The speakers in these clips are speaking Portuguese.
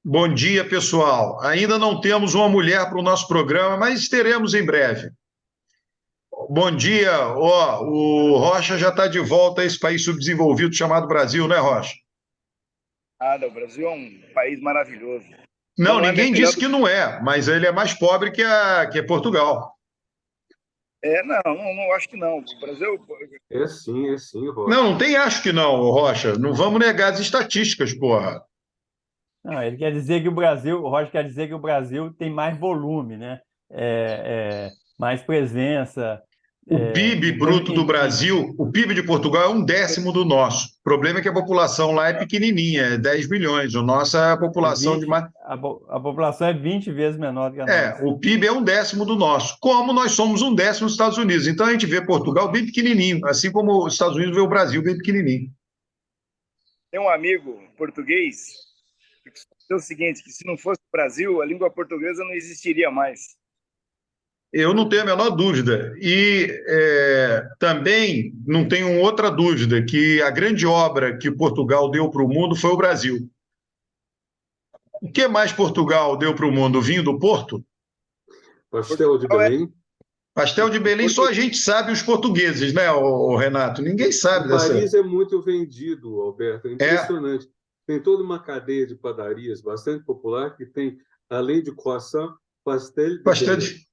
Bom dia, pessoal. Ainda não temos uma mulher para o nosso programa, mas teremos em breve. Bom dia. Ó, o Rocha já está de volta a esse país subdesenvolvido chamado Brasil, né, Rocha? O Brasil é um país maravilhoso. Só Não, não é ninguém melhor disse do que que. não é, mas ele é mais pobre que Portugal. Não acho que não. O Brasil. É sim, Não, Rocha. não tem acho que não, Rocha. Não vamos negar as estatísticas, porra. Não, ele quer dizer que o Brasil, o Roger quer dizer que o Brasil tem mais volume, né? Mais presença. O PIB Depois, bruto do Brasil, o PIB de Portugal é um décimo do nosso. O problema é que a população lá é pequenininha, é 10 milhões. A nossa população de mais. a população é 20 vezes menor do que a nossa. O PIB é um décimo do nosso, como nós somos um décimo dos Estados Unidos. Então a gente vê Portugal bem pequenininho, assim como os Estados Unidos vê o Brasil bem pequenininho. Tem um amigo português que disse o seguinte: que se não fosse o Brasil, a língua portuguesa não existiria mais. Eu não tenho a menor dúvida. E também não tenho outra dúvida, que a grande obra que Portugal deu para o mundo foi o Brasil. O que mais Portugal deu para o mundo? O vinho do Porto? Pastel de Portugal é, Belém. Pastel de Belém só a gente sabe, os portugueses, né, o Renato? Ninguém Em sabe dessa. Paris é muito vendido, Alberto, é É, impressionante. Tem toda uma cadeia de padarias bastante popular que tem, além de croissant, pastel de pastel Belém. de...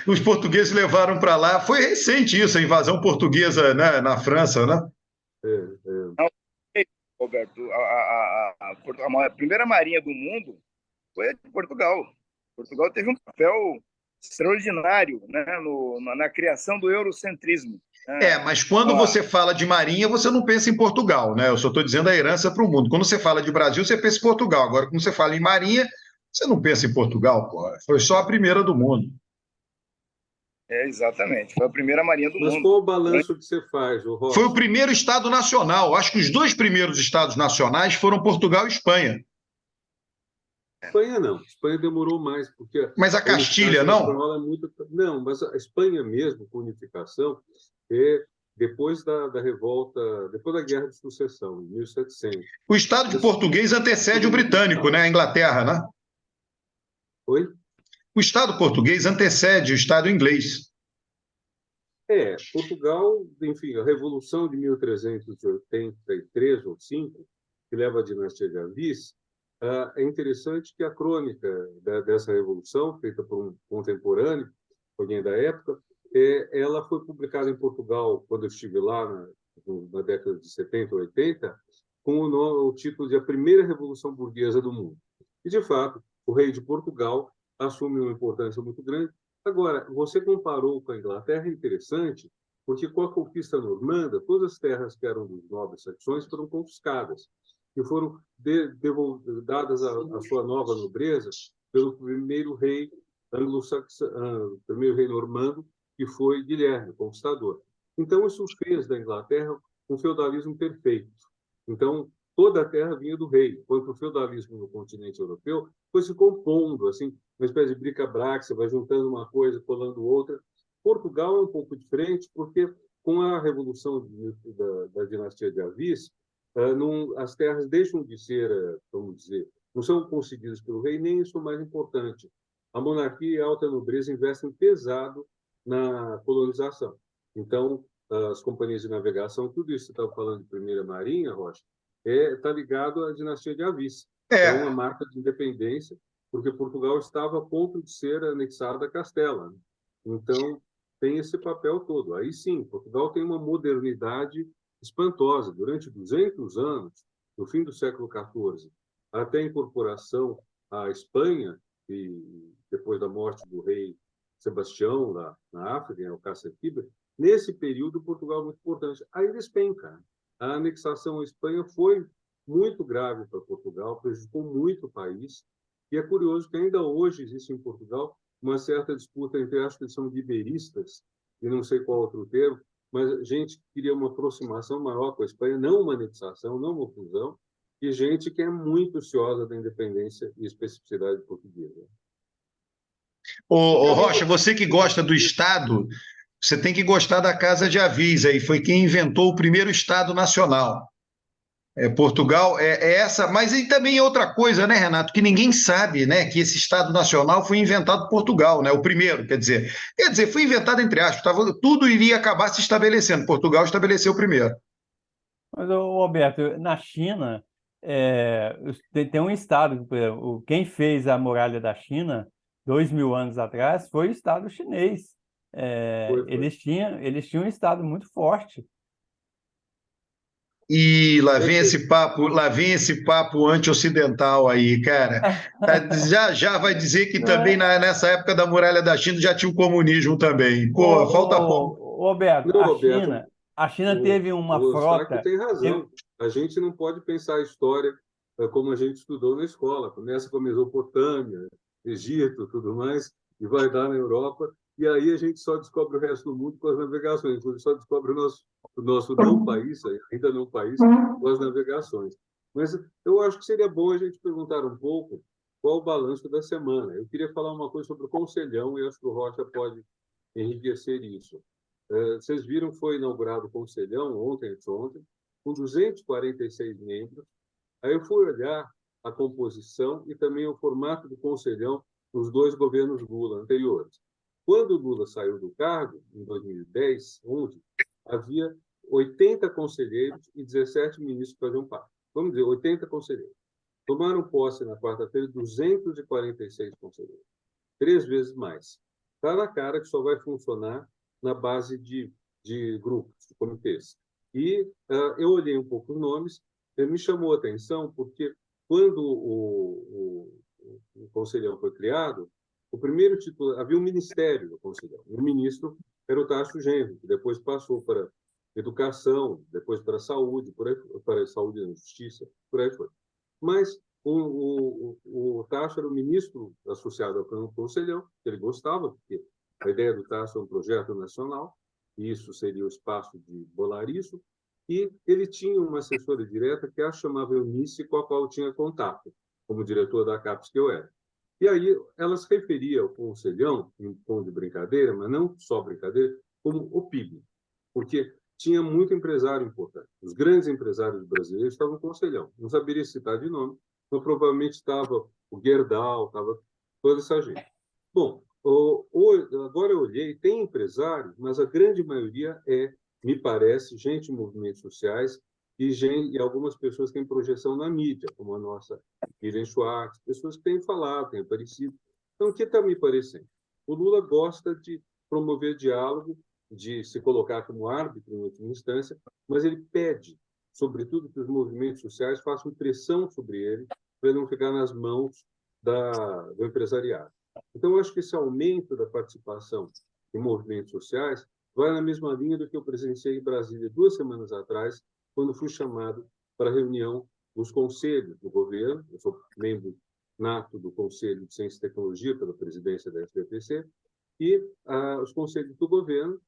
Os portugueses levaram para lá. Foi recente isso, a invasão portuguesa, né, na França, né? É, é. Roberto, a primeira marinha do mundo foi a de Portugal. Portugal teve um papel extraordinário, né, na criação do eurocentrismo. Né? Mas quando Uma, você fala de marinha, você não pensa em Portugal, né? Eu só estou dizendo a herança para o mundo. Quando você fala de Brasil, você pensa em Portugal. Agora, quando você fala em marinha, você não pensa em Portugal, pô. Foi só a primeira do mundo. exatamente, foi a primeira marinha do Mas mundo. qual o balanço que você faz, o Foi o Rocha? primeiro Estado nacional. Acho que os dois primeiros Estados nacionais foram Portugal e Espanha. Espanha não. Espanha demorou mais, porque Mas a a Castilha, unificação não? espanhola é muito. Não, mas a Espanha mesmo, com unificação, é depois da revolta, depois da Guerra de Sucessão, em 1700. O Estado de Isso português antecede tudo o muito britânico, né? estável. A Inglaterra, né? Oi? O Estado português antecede o Estado inglês. Portugal, enfim, a Revolução de 1383 ou 5, que leva à dinastia de Avis, é interessante que a crônica dessa revolução, feita por um contemporâneo, alguém da época, ela foi publicada em Portugal quando eu estive lá na década de 70, 80, com o título de A Primeira Revolução Burguesa do Mundo. E, de fato, o rei de Portugal assume uma importância muito grande. Agora, você comparou com a Inglaterra, é interessante, porque com a conquista normanda, todas as terras que eram dos nobres saxões foram confiscadas e foram dadas à sua nova nobreza pelo primeiro rei anglo-saxão, primeiro rei normando, que foi Guilherme, o Conquistador. Então, isso fez da Inglaterra um feudalismo perfeito. Então, toda a terra vinha do rei, enquanto o feudalismo no continente europeu foi se compondo, assim, uma espécie de bric-a-brac, você vai juntando uma coisa, colando outra. Portugal é um pouco diferente, porque com a revolução da dinastia de Avis, as terras deixam de ser, vamos dizer, não são concedidas pelo rei, nem isso é o mais importante. A monarquia e a alta nobreza investem pesado na colonização. Então, as companhias de navegação, tudo isso que você estava falando de Primeira Marinha, Rocha, está ligado à dinastia de Avis. É uma É, marca de independência, porque Portugal estava a ponto de ser anexada a Castela. Né? Então, tem esse papel todo. Aí sim, Portugal tem uma modernidade espantosa. Durante 200 anos, no fim do século XIV, até a incorporação à Espanha, e depois da morte do rei Sebastião, lá na África, em Alcácer-Quibra, nesse período, Portugal é muito importante. Aí despenca. A anexação à Espanha foi muito grave para Portugal, prejudicou muito o país. E é curioso que ainda hoje existe em Portugal uma certa disputa entre, acho que eles são liberistas, e não sei qual outro termo, mas gente que queria uma aproximação maior com a Espanha, não uma anexação, não uma fusão, e gente que é muito ociosa da independência e especificidade portuguesa. ô, Então, Rocha, você que gosta do Estado, você tem que gostar da Casa de Avis aí. Foi quem inventou o primeiro Estado nacional. Portugal é essa, mas e também é outra coisa, né, Renato, que ninguém sabe, né, que esse Estado Nacional foi inventado por Portugal, né, o primeiro, quer dizer, foi inventado entre aspas, tudo iria acabar se estabelecendo, Portugal estabeleceu primeiro. Mas, ô, Roberto, na China, tem um estado, por exemplo, quem fez a muralha da China 2.000 anos atrás foi o Estado chinês. Foi. Eles tinham um estado muito forte. E É que, lá vem esse papo anti-ocidental aí, cara. Já já vai dizer que Não também é? nessa época da muralha da China já tinha o comunismo também. Pô, falta pouco. Roberto, não, a Roberto, China, a China o, teve uma o Eustáquio frota. tem teve- razão. A gente não pode pensar a história como a gente estudou na escola. Começa com a Mesopotâmia, Egito, tudo mais, e vai dar na Europa. E aí a gente só descobre o resto do mundo com as navegações. A gente só descobre o nosso não país, ainda não país, com as navegações. Mas eu acho que seria bom a gente perguntar um pouco qual o balanço da semana. Eu queria falar uma coisa sobre o Conselhão e acho que o Rocha pode enriquecer isso. Vocês viram que foi inaugurado o Conselhão anteontem, com 246 membros. Aí eu fui olhar a composição e também o formato do Conselhão nos dois governos Lula anteriores. Quando o Lula saiu do cargo, em 2010, 11, havia 80 conselheiros e 17 ministros que faziam parte. Vamos dizer, 80 conselheiros. Tomaram posse na quarta-feira 246 conselheiros, 3 vezes mais. Está na cara que só vai funcionar na base de grupos, de comitês. E eu olhei um pouco os nomes, me chamou a atenção, porque quando o Conselhão foi criado, o primeiro título, havia um ministério do Conselhão, e o ministro era o Tasso Genro, que depois passou para educação, depois para saúde, para saúde e justiça, por aí foi. Mas o Tasso era o ministro associado ao Conselhão, que ele gostava, porque a ideia do Tasso é um projeto nacional, e isso seria o espaço de bolar isso, e ele tinha uma assessora direta que a chamava Eunice, com a qual tinha contato, como diretor da CAPES que eu era. E aí ela se referia ao Conselhão, em tom de brincadeira, mas não só brincadeira, como o PIB, porque tinha muito empresário importante. Os grandes empresários brasileiros estavam no Conselhão. Não saberia citar de nome, mas provavelmente estava o Gerdau, estava toda essa gente. Bom, agora eu olhei, tem empresários, mas a grande maioria me parece, gente em movimentos sociais e algumas pessoas que têm projeção na mídia, como a nossa Irene Schwartz, pessoas que têm falado, têm aparecido. Então, o que está me parecendo? O Lula gosta de promover diálogo, de se colocar como árbitro, em última instância, mas ele pede, sobretudo, que os movimentos sociais façam pressão sobre ele para ele não ficar nas mãos do empresariado. Então, eu acho que esse aumento da participação em movimentos sociais vai na mesma linha do que eu presenciei em Brasília 2 semanas atrás, quando fui chamado para a reunião dos conselhos do governo. Eu sou membro nato do Conselho de Ciência e Tecnologia pela presidência da SBPC, e os conselhos do governo,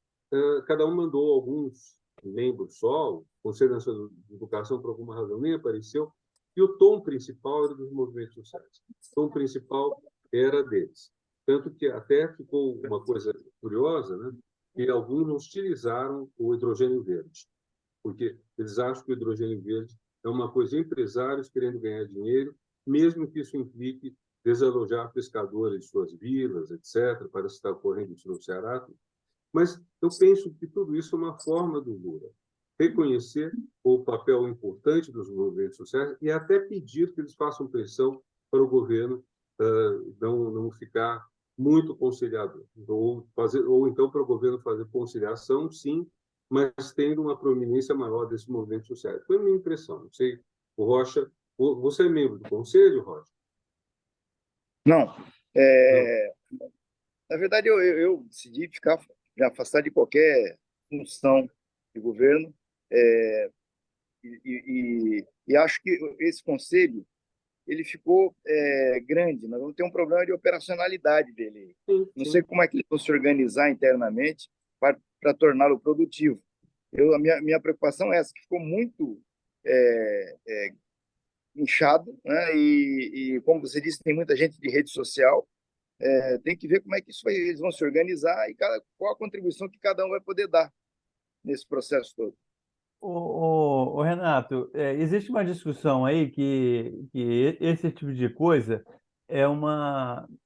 cada um mandou alguns membros só, o Conselho Nacional de Educação, por alguma razão, nem apareceu, e o tom principal era dos movimentos sociais. O tom principal era deles. Tanto que até ficou uma coisa curiosa, né? Que alguns hostilizaram o hidrogênio verde, porque eles acham que o hidrogênio verde é uma coisa de empresários querendo ganhar dinheiro, mesmo que isso implique desalojar pescadores de suas vilas, etc., para estar ocorrendo isso no Ceará. Mas eu penso que tudo isso é uma forma do Lula reconhecer o papel importante dos movimentos sociais e até pedir que eles façam pressão para o governo não ficar muito conciliador, ou então para o governo fazer conciliação, sim, mas tendo uma proeminência maior desses movimentos sociais. Foi a minha impressão. Não sei, o Rocha, você é membro do Conselho, Rocha? Não. Não. Na verdade, eu decidi me afastar de qualquer função de governo, é, e acho que esse conselho ele ficou grande. Nós vamos ter um problema de operacionalidade dele. Sim, Não sei sim. como é que eles vão se organizar internamente para torná-lo produtivo. A minha preocupação é essa, que ficou muito inchado, né? Como você disse, tem muita gente de rede social. Tem que ver como é que eles vão se organizar e qual a contribuição que cada um vai poder dar nesse processo todo. Renato, existe uma discussão aí que esse tipo de coisa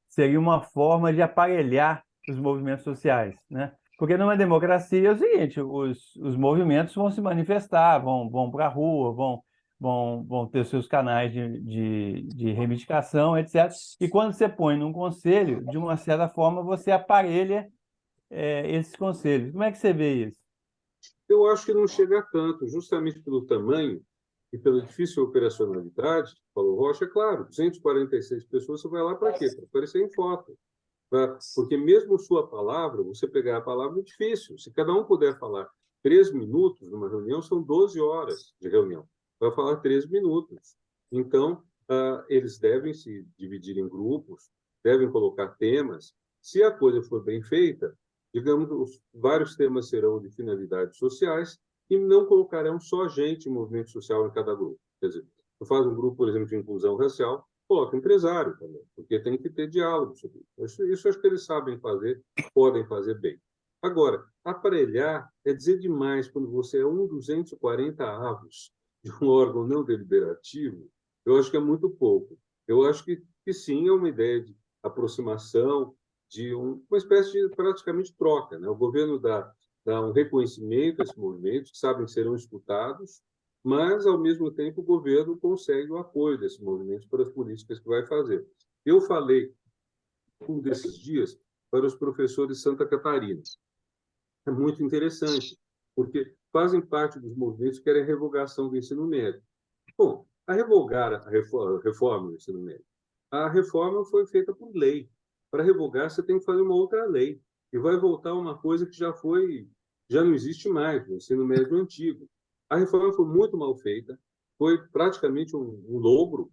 seria uma forma de aparelhar os movimentos sociais, né? Porque numa democracia é o seguinte, os movimentos vão se manifestar, vão para a rua, vão ter seus canais de reivindicação, etc. E quando você põe num conselho, de uma certa forma, você aparelha esses conselhos. Como é que você vê isso? Eu acho que não chega a tanto, justamente pelo tamanho e pela difícil operacionalidade, falou Rocha, é claro, 246 pessoas, você vai lá para quê? Para aparecer em foto. Porque mesmo sua palavra, você pegar a palavra é difícil. Se cada um puder falar 3 minutos numa reunião, são 12 horas de reunião. Vai falar 3 minutos. Então, eles devem se dividir em grupos, devem colocar temas. Se a coisa for bem feita, digamos, vários temas serão de finalidades sociais e não colocarão só gente em movimento social em cada grupo. Quer dizer, tu faz um grupo, por exemplo, de inclusão racial, coloca empresário também, porque tem que ter diálogo sobre isso. Isso acho que eles sabem fazer, podem fazer bem. Agora, aparelhar é dizer demais quando você é 240 avos de um órgão não deliberativo, eu acho que é muito pouco. Eu acho que sim, é uma ideia de aproximação, de uma espécie de praticamente troca, né? O governo dá um reconhecimento a esses movimentos, que sabem que serão escutados, mas, ao mesmo tempo, o governo consegue o apoio desses movimentos para as políticas que vai fazer. Eu falei, um desses dias, para os professores de Santa Catarina. É muito interessante, porque fazem parte dos movimentos que querem a revogação do ensino médio. Bom, a revogar a reforma do ensino médio. A reforma foi feita por lei. Para revogar, você tem que fazer uma outra lei. E vai voltar uma coisa que já não existe mais, o ensino médio antigo. A reforma foi muito mal feita, foi praticamente um logro,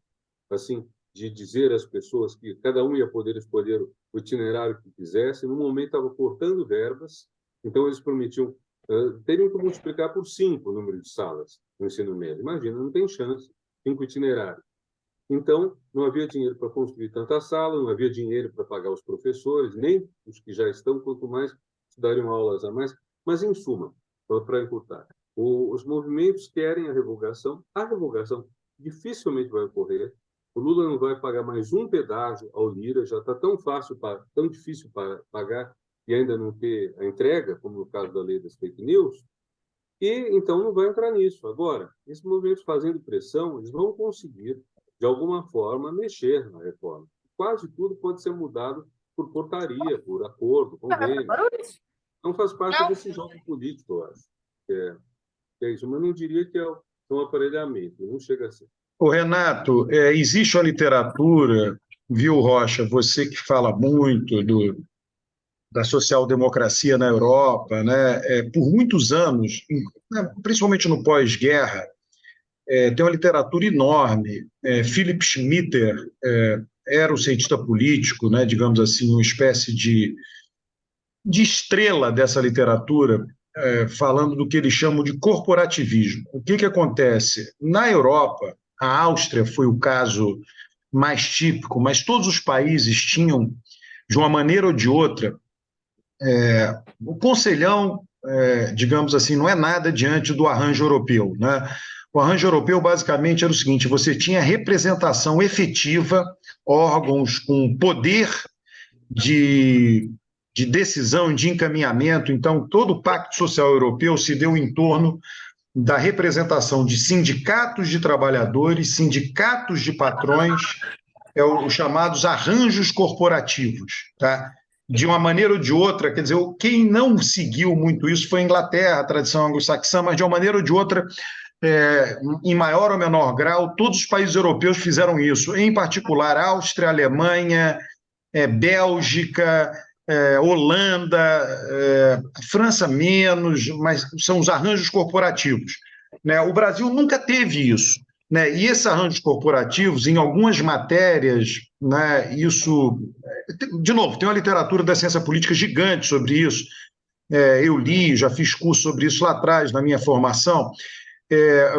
assim, de dizer às pessoas que cada um ia poder escolher o itinerário que quisesse. No momento, estava cortando verbas, então eles prometiam, teriam que multiplicar por 5 o número de salas no ensino médio. Imagina, não tem chance, 5 itinerários. Então, não havia dinheiro para construir tanta sala, não havia dinheiro para pagar os professores, nem os que já estão, quanto mais dariam aulas a mais. Mas, em suma, para encurtar, os movimentos querem a revogação dificilmente vai ocorrer, o Lula não vai pagar mais um pedágio ao Lira, já está tão difícil para pagar e ainda não ter a entrega, como no caso da lei das fake news, e então não vai entrar nisso. Agora, esses movimentos fazendo pressão, eles vão conseguir, de alguma forma, mexer na reforma. Quase tudo pode ser mudado por portaria, por acordo, convênio. Então faz parte desse jogo político, eu acho. É isso, mas não diria que é um aparelhamento, não chega a ser. Ô, Renato, existe uma literatura, viu, Rocha, você que fala muito da social-democracia na Europa, né? Por muitos anos, principalmente no pós-guerra, tem uma literatura enorme. Philipp Schmitter era o cientista político, né? Digamos assim, uma espécie de estrela dessa literatura, falando do que eles chamam de corporativismo. O que acontece? Na Europa, a Áustria foi o caso mais típico, mas todos os países tinham, de uma maneira ou de outra, o conselhão, digamos assim, não é nada diante do arranjo europeu, né? O arranjo europeu, basicamente, era o seguinte: você tinha representação efetiva, órgãos com poder de decisão, de encaminhamento. Então, todo o Pacto Social Europeu se deu em torno da representação de sindicatos de trabalhadores, sindicatos de patrões, os chamados arranjos corporativos, tá? De uma maneira ou de outra, quer dizer, quem não seguiu muito isso foi a Inglaterra, a tradição anglo-saxã, mas de uma maneira ou de outra, em maior ou menor grau, todos os países europeus fizeram isso, em particular Áustria, Alemanha, Bélgica, Holanda, França menos, mas são os arranjos corporativos, né? O Brasil nunca teve isso, né? E esses arranjos corporativos, em algumas matérias, né, isso... De novo, tem uma literatura da ciência política gigante sobre isso. Eu li, já fiz curso sobre isso lá atrás, na minha formação.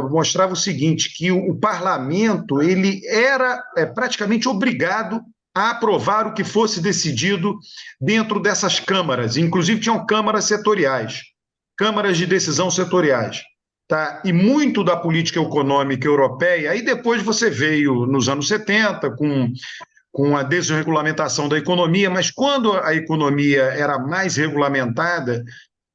Mostrava o seguinte, que o parlamento ele era praticamente obrigado a aprovar o que fosse decidido dentro dessas câmaras. Inclusive, tinham câmaras setoriais, câmaras de decisão setoriais. tá? E muito da política econômica europeia, aí depois você veio nos anos 70 com a desregulamentação da economia, mas quando a economia era mais regulamentada,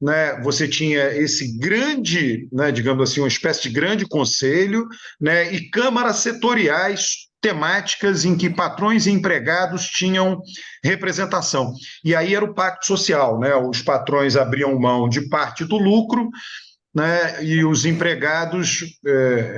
né, você tinha esse grande, né, digamos assim, uma espécie de grande conselho, né, e câmaras setoriais temáticas em que patrões e empregados tinham representação. E aí era o pacto social, né? Os patrões abriam mão de parte do lucro, né, e os empregados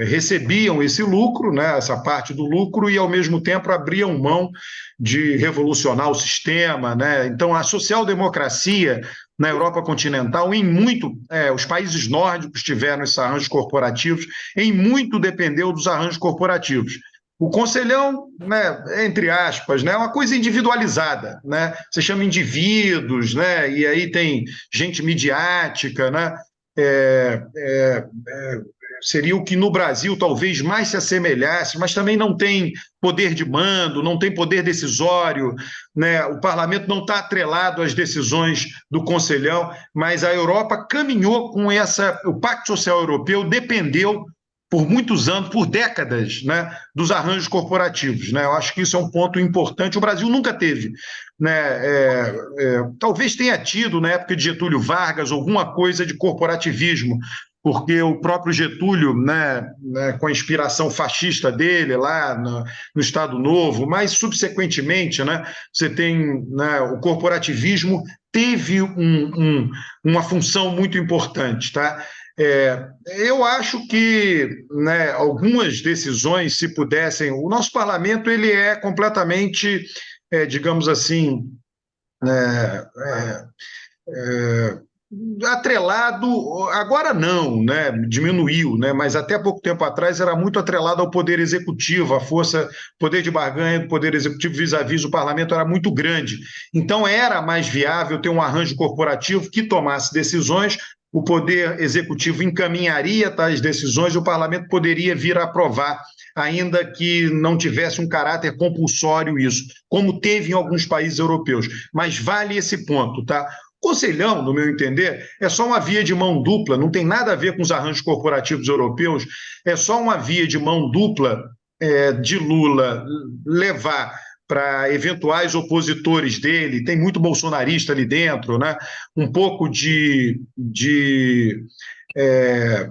recebiam esse lucro, né, essa parte do lucro, e ao mesmo tempo abriam mão de revolucionar o sistema, né? Então, a social-democracia na Europa continental, em muito, os países nórdicos tiveram esses arranjos corporativos, em muito dependeu dos arranjos corporativos. O conselhão, né, entre aspas, né, é uma coisa individualizada, né? Você chama indivíduos, né, e aí tem gente midiática, né? É, é, é, seria o que no Brasil talvez mais se assemelhasse, mas também não tem poder de mando, não tem poder decisório, né? O parlamento não está atrelado às decisões do Conselhão, mas a Europa caminhou com essa. O Pacto Social Europeu dependeu por muitos anos, por décadas, né, dos arranjos corporativos. Né? Eu acho que isso é um ponto importante. O Brasil nunca teve. Né, talvez tenha tido, na época de Getúlio Vargas, alguma coisa de corporativismo, porque o próprio Getúlio, né, com a inspiração fascista dele lá no Estado Novo, mas subsequentemente, né, você tem, né, o corporativismo teve uma função muito importante, tá? Eu acho que, né, algumas decisões, se pudessem, o nosso parlamento ele é completamente, digamos assim, é, é, é, atrelado, agora não, né? Diminuiu, né? Mas até pouco tempo atrás era muito atrelado ao poder executivo, a força, poder de barganha do poder executivo vis-à-vis o parlamento era muito grande. Então era mais viável ter um arranjo corporativo que tomasse decisões, o poder executivo encaminharia tais decisões e o parlamento poderia vir a aprovar, ainda que não tivesse um caráter compulsório isso, como teve em alguns países europeus. Mas vale esse ponto, tá? Conselhão, no meu entender, é só uma via de mão dupla, não tem nada a ver com os arranjos corporativos europeus, é só uma via de mão dupla de Lula levar para eventuais opositores dele, tem muito bolsonarista ali dentro, né? Um pouco é,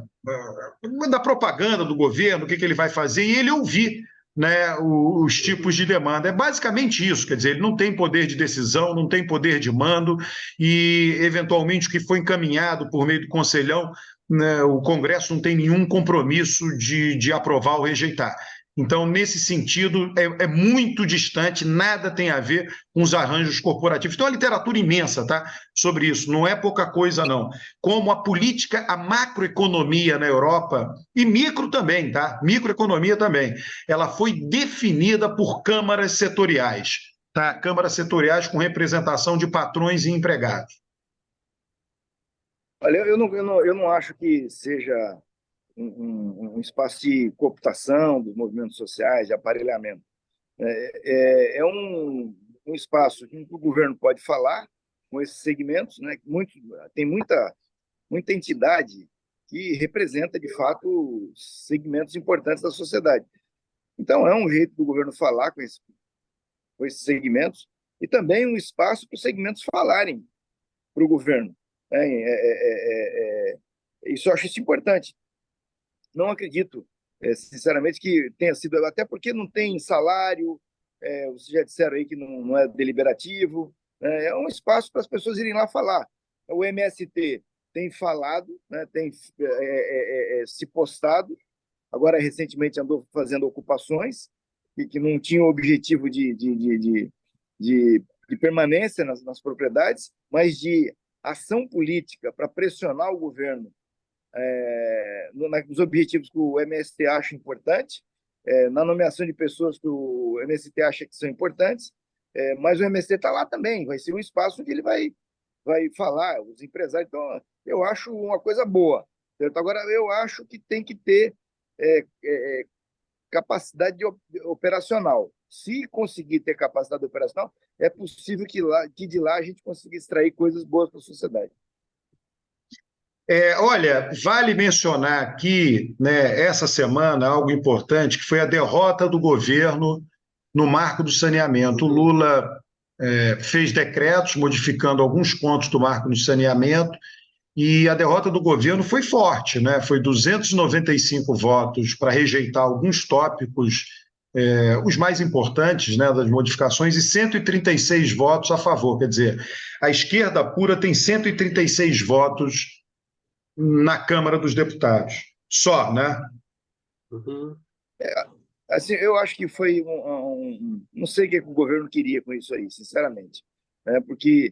da propaganda do governo, o que ele vai fazer, e ele ouvir, né, os tipos de demanda. É basicamente isso, quer dizer, ele não tem poder de decisão, não tem poder de mando, e, eventualmente, o que foi encaminhado por meio do Conselhão, né, o Congresso não tem nenhum compromisso de aprovar ou rejeitar. Então, nesse sentido, é muito distante, nada tem a ver com os arranjos corporativos. Tem uma literatura imensa, tá, sobre isso, não é pouca coisa, não. Como a política, a macroeconomia na Europa, e micro também, tá? Microeconomia também, ela foi definida por câmaras setoriais, tá? Câmaras setoriais com representação de patrões e empregados. Olha, eu não acho que seja um espaço de cooptação dos movimentos sociais, de aparelhamento. É um espaço em que o governo pode falar com esses segmentos, né? Tem muita entidade que representa, de fato, segmentos importantes da sociedade. Então, é um jeito do governo falar com esses segmentos e também um espaço para os segmentos falarem para o governo. Isso eu acho isso importante. Não acredito, sinceramente, que tenha sido, até porque não tem salário, vocês já disseram aí que não é deliberativo, é um espaço para as pessoas irem lá falar. O MST tem falado, né, tem se postado, agora recentemente andou fazendo ocupações, que não tinham objetivo de permanência nas propriedades, mas de ação política para pressionar o governo nos objetivos que o MST acha importante, na nomeação de pessoas que o MST acha que são importantes, mas o MST está lá também, vai ser um espaço onde ele vai falar, os empresários. Então, eu acho uma coisa boa. Certo? Agora, eu acho que tem que ter capacidade operacional. Se conseguir ter capacidade operacional, é possível que de lá a gente consiga extrair coisas boas para a sociedade. Olha, vale mencionar aqui, né, essa semana, algo importante, que foi a derrota do governo no marco do saneamento. O Lula fez decretos modificando alguns pontos do marco do saneamento e a derrota do governo foi forte, né? Foi 295 votos para rejeitar alguns tópicos, os mais importantes, né, das modificações, e 136 votos a favor. Quer dizer, a esquerda pura tem 136 votos na Câmara dos Deputados. Só, né? Uhum. Assim, eu acho que foi não sei o que o governo queria com isso aí, sinceramente, né? Porque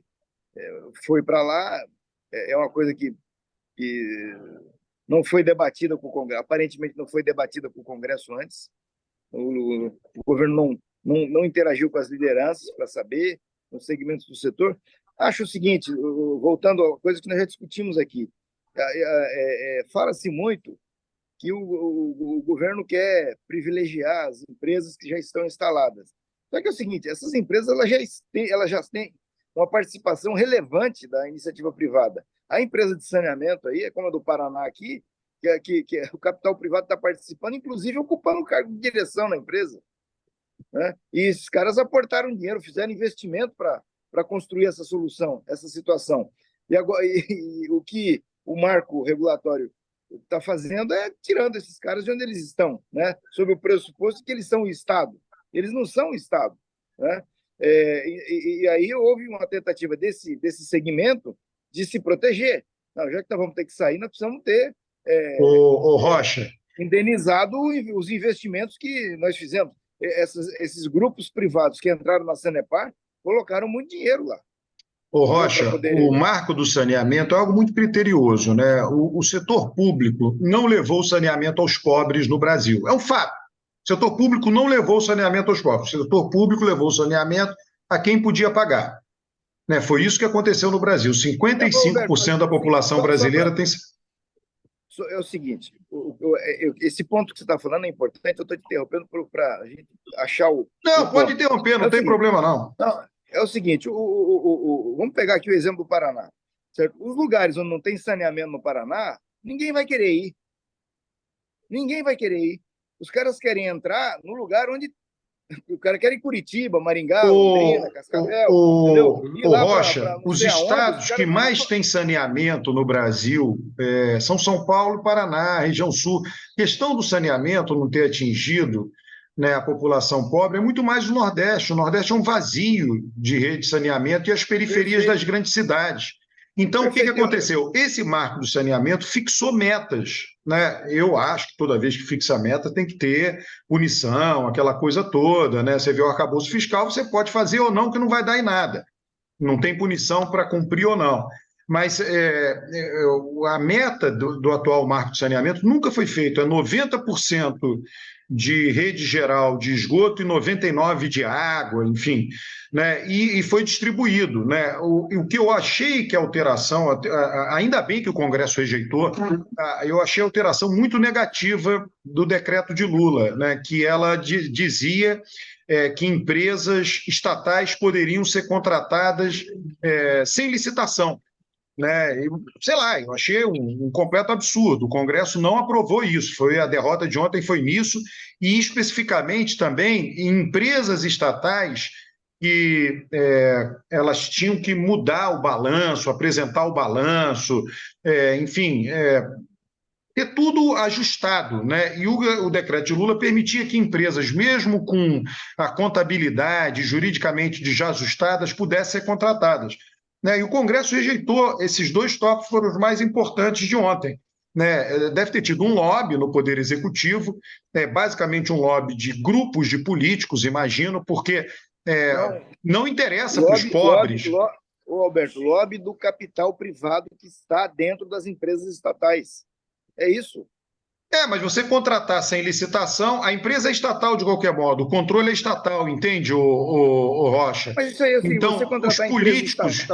foi para lá, é uma coisa que não foi debatida com o Congresso, aparentemente não foi debatida com o Congresso antes. O governo não interagiu com as lideranças para saber os segmentos do setor. Acho o seguinte, voltando a coisa que nós já discutimos aqui, fala-se muito que o governo quer privilegiar as empresas que já estão instaladas. Só que é o seguinte, essas empresas elas já têm uma participação relevante da iniciativa privada. A empresa de saneamento aí, como a do Paraná aqui, que o capital privado está participando, inclusive ocupando o cargo de direção na empresa, né? E esses caras aportaram dinheiro, fizeram investimento para construir essa solução, essa situação. E, agora, o que o marco regulatório está fazendo é tirando esses caras de onde eles estão, né? Sob o pressuposto que eles são o Estado. Eles não são o Estado, né? E aí houve uma tentativa desse segmento de se proteger. Não, já que nós vamos ter que sair, nós precisamos ter Rocha, indenizado os investimentos que nós fizemos. Esses grupos privados que entraram na Sanepar colocaram muito dinheiro lá. Rocha, o marco do saneamento é algo muito criterioso, né? O setor público não levou o saneamento aos pobres no Brasil. É um fato. O setor público não levou o saneamento aos pobres. O setor público levou o saneamento a quem podia pagar. Né? Foi isso que aconteceu no Brasil. 55% da população brasileira tem... É o seguinte, esse ponto que você está falando é importante, eu estou te interrompendo para a gente achar o... Não, pode interromper, não tem problema não. É o seguinte, vamos pegar aqui o exemplo do Paraná. Certo? Os lugares onde não tem saneamento no Paraná, ninguém vai querer ir. Ninguém vai querer ir. Os caras querem entrar no lugar onde... O cara quer ir em Curitiba, Maringá, Londrina, Cascavel, entendeu? Rocha, os estados que mais têm saneamento no Brasil são São Paulo e Paraná, região sul. A questão do saneamento não ter atingido, né, a população pobre é muito mais o Nordeste. O Nordeste é um vazio de rede de saneamento e as periferias das grandes cidades. Então, o que aconteceu? Esse marco do saneamento fixou metas, né? Eu acho que toda vez que fixa meta tem que ter punição, aquela coisa toda, né? Você vê o arcabouço fiscal, você pode fazer ou não, que não vai dar em nada. Não tem punição para cumprir ou não. Mas a meta do atual marco de saneamento nunca foi feita. É 90% de rede geral de esgoto e 99% de água, enfim, né? E foi distribuído, né? O que eu achei que a alteração, ainda bem que o Congresso rejeitou, eu achei a alteração muito negativa do decreto de Lula, né? Que ela dizia que empresas estatais poderiam ser contratadas sem licitação. Né? Sei lá, eu achei um completo absurdo. O Congresso não aprovou isso. A derrota de ontem foi nisso, e especificamente também em empresas estatais que elas tinham que mudar o balanço, apresentar o balanço, enfim, ter tudo ajustado, né? E o decreto de Lula permitia que empresas, mesmo com a contabilidade juridicamente já ajustadas, pudessem ser contratadas. Né? E o Congresso rejeitou esses dois tópicos, foram os mais importantes de ontem. Né? Deve ter tido um lobby no Poder Executivo, basicamente um lobby de grupos de políticos, imagino, porque não interessa para os pobres. Alberto, lobby do capital privado que está dentro das empresas estatais. É isso. Mas você contratar sem licitação, a empresa é estatal de qualquer modo, o controle é estatal, entende, o Rocha? Mas isso aí, assim, então, você contratar os políticos,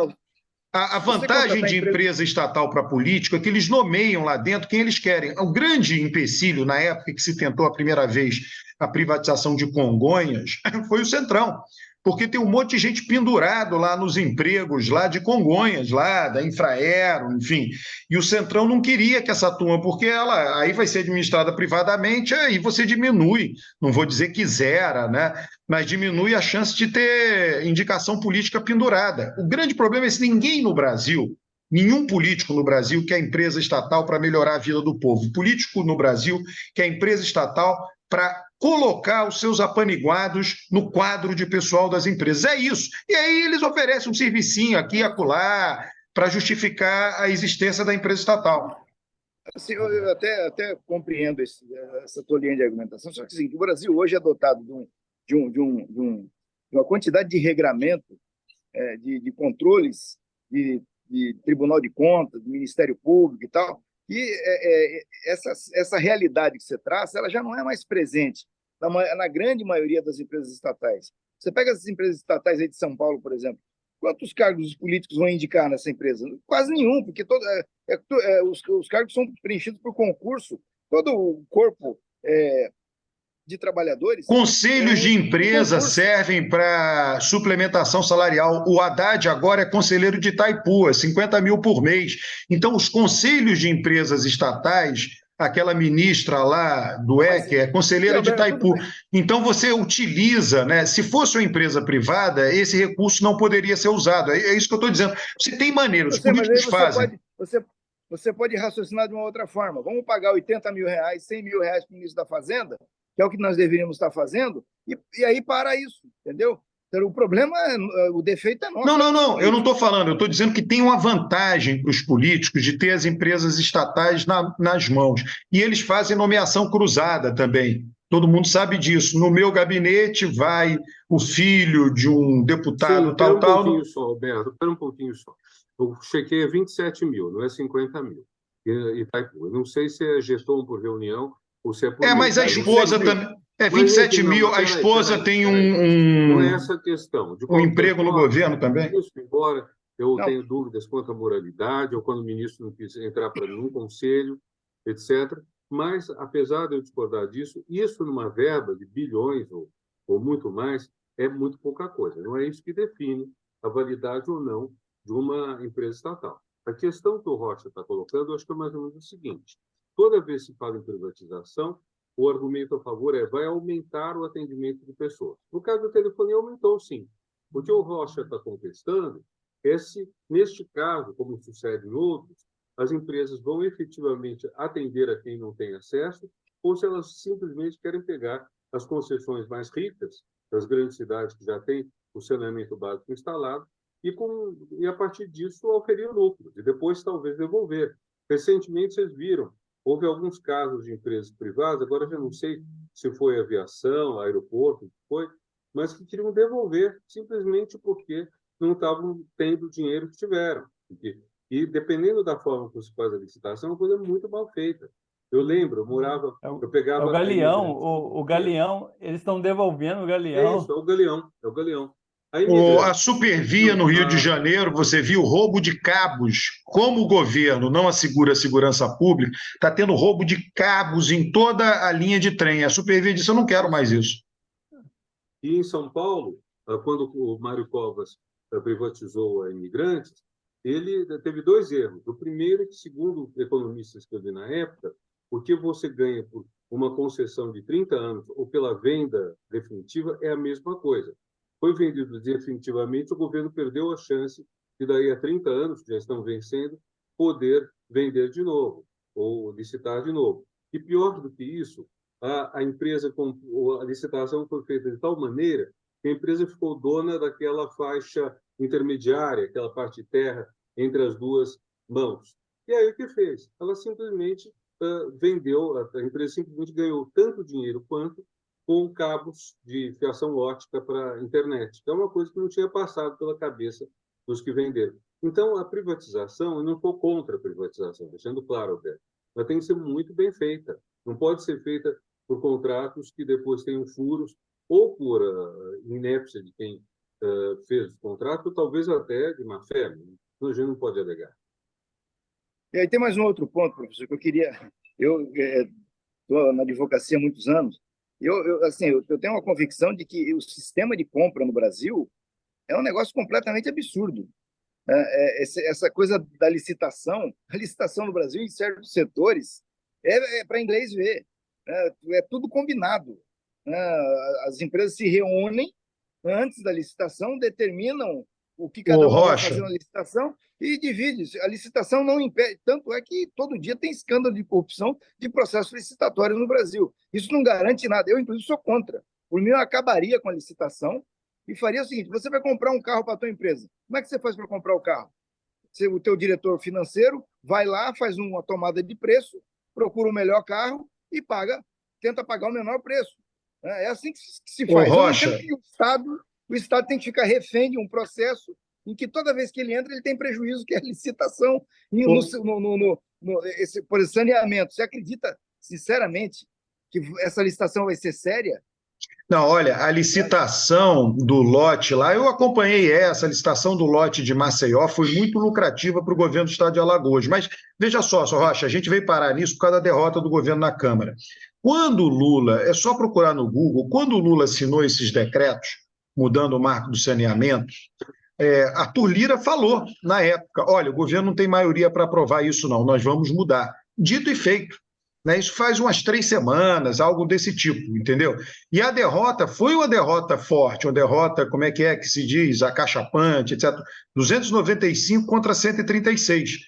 a vantagem de empresa estatal para político é que eles nomeiam lá dentro quem eles querem. O grande empecilho, na época que se tentou a primeira vez a privatização de Congonhas, foi o Centrão. porque tem um monte de gente pendurado lá nos empregos, lá de Congonhas, lá da Infraero, enfim. E o Centrão não queria que essa turma, porque ela aí vai ser administrada privadamente, aí você diminui, não vou dizer que zera, né? Mas diminui a chance de ter indicação política pendurada. O grande problema é que ninguém no Brasil, nenhum político no Brasil quer empresa estatal para melhorar a vida do povo. O político no Brasil quer empresa estatal para colocar os seus apaniguados no quadro de pessoal das empresas. É isso. E aí eles oferecem um servicinho aqui e acolá para justificar a existência da empresa estatal. Assim, eu até compreendo essa tua linha de argumentação, só que assim, o Brasil hoje é dotado de uma quantidade de regramento, de controles, de Tribunal de Contas, do Ministério Público e tal, e essa realidade que você traça, ela já não é mais presente na grande maioria das empresas estatais. Você pega essas empresas estatais aí de São Paulo, por exemplo, quantos cargos os políticos vão indicar nessa empresa? Quase nenhum, porque os cargos são preenchidos por concurso, todo o corpo de trabalhadores. Conselhos de empresa servem para suplementação salarial. O Haddad agora é conselheiro de Itaipu, é 50 mil por mês. Então, os conselhos de empresas estatais, aquela ministra lá do EC é conselheira de Itaipu. Então, você utiliza, né? Se fosse uma empresa privada, esse recurso não poderia ser usado. É isso que eu estou dizendo. Você tem maneira, os políticos fazem. Você pode raciocinar de uma outra forma. Vamos pagar 80 mil reais, 100 mil reais para o ministro da Fazenda, que é o que nós deveríamos estar fazendo, e aí para isso, entendeu? Então, o problema, o defeito é nosso. Não, eu não estou falando, eu estou dizendo que tem uma vantagem para os políticos de ter as empresas estatais nas mãos. E eles fazem nomeação cruzada também. Todo mundo sabe disso. No meu gabinete vai o filho de um deputado. Sim, espera um pouquinho só, Alberto, espera um pouquinho só. Eu chequei a 27 mil, não é 50 mil. Itaipu. Eu não sei se é gestão por reunião ou se é por mês. Mas a esposa também. 27 mil, a esposa tem Não é essa a questão. Um emprego no governo também? Isso, embora eu tenha dúvidas quanto à moralidade, ou quando o ministro não quis entrar para nenhum conselho, etc. Mas, apesar de eu discordar disso, isso numa verba de bilhões ou muito mais, é muito pouca coisa. Não é isso que define a validade ou não de uma empresa estatal. A questão que o Rocha está colocando, eu acho que é mais ou menos o seguinte. Toda vez que se fala em privatização, o argumento a favor vai aumentar o atendimento de pessoas. No caso da telefonia, aumentou sim. O que o Rocha está contestando é se, neste caso, como sucede em outros, as empresas vão efetivamente atender a quem não tem acesso ou se elas simplesmente querem pegar as concessões mais ricas das grandes cidades que já têm o saneamento básico instalado e a partir disso, oferir lucros e depois talvez devolver. Recentemente, vocês viram, houve alguns casos de empresas privadas, agora eu já não sei se foi aviação, aeroporto, o que foi, mas que queriam devolver simplesmente porque não estavam tendo o dinheiro que tiveram. E dependendo da forma que se faz a licitação, é uma coisa muito mal feita. Eu lembro, eu pegava... É o Galeão, o Galeão, eles estão devolvendo o Galeão. É isso, é o Galeão. A Supervia no Rio de Janeiro, você viu roubo de cabos. Como o governo não assegura a segurança pública, está tendo roubo de cabos em toda a linha de trem. A Supervia disse, eu não quero mais isso. E em São Paulo, quando o Mário Covas privatizou a Imigrantes, ele teve dois erros. O primeiro é que, segundo economistas que eu vi na época, o que você ganha por uma concessão de 30 anos ou pela venda definitiva é a mesma coisa. Foi vendido definitivamente, o governo perdeu a chance de, daí a 30 anos, que já estão vencendo, poder vender de novo, ou licitar de novo. E pior do que isso, a licitação foi feita de tal maneira que a empresa ficou dona daquela faixa intermediária, aquela parte de terra entre as duas mãos. E aí o que fez? Ela simplesmente vendeu, a empresa simplesmente ganhou tanto dinheiro quanto com cabos de fiação óptica para a internet. É uma coisa que não tinha passado pela cabeça dos que venderam. Então, a privatização, eu não estou contra a privatização, deixando claro, Alberto, mas tem que ser muito bem feita. Não pode ser feita por contratos que depois tenham furos, ou por inépcia de quem fez o contrato, ou talvez até de má fé. A gente não pode alegar. E aí tem mais um outro ponto, professor, que eu queria... Eu estou na advocacia há muitos anos, Eu tenho uma convicção de que o sistema de compra no Brasil é um negócio completamente absurdo. Essa coisa da licitação, a licitação no Brasil, em certos setores, é para inglês ver. É tudo combinado. Né? As empresas se reúnem antes da licitação, determinam o que Ô, cada uma vai fazer Rocha, na licitação e divide. A licitação não impede. Tanto é que todo dia tem escândalo de corrupção de processos licitatórios no Brasil. Isso não garante nada. Eu, inclusive, sou contra. Por mim, eu acabaria com a licitação e faria o seguinte: você vai comprar um carro para a tua empresa. Como é que você faz para comprar o carro? O teu diretor financeiro vai lá, faz uma tomada de preço, procura o melhor carro e tenta pagar o menor preço. É assim que se ô, faz. Eu não entendo Rocha, que o Estado tem que ficar refém de um processo em que toda vez que ele entra, ele tem prejuízo, que é a licitação por saneamento. Você acredita, sinceramente, que essa licitação vai ser séria? não, olha, a licitação do lote lá, eu acompanhei a licitação do lote de Maceió foi muito lucrativa para o governo do estado de Alagoas. Mas veja só, Sr. Rocha, a gente veio parar nisso por causa da derrota do governo na Câmara. Quando o Lula, é só procurar no Google, quando o Lula assinou esses decretos, mudando o marco do saneamento, Arthur Lira falou na época: olha, o governo não tem maioria para aprovar isso, não, nós vamos mudar. Dito e feito. Né? Isso faz umas 3 semanas, algo desse tipo, entendeu? E a derrota foi uma derrota forte, uma derrota, como é que se diz, acachapante, etc. 295 contra 136.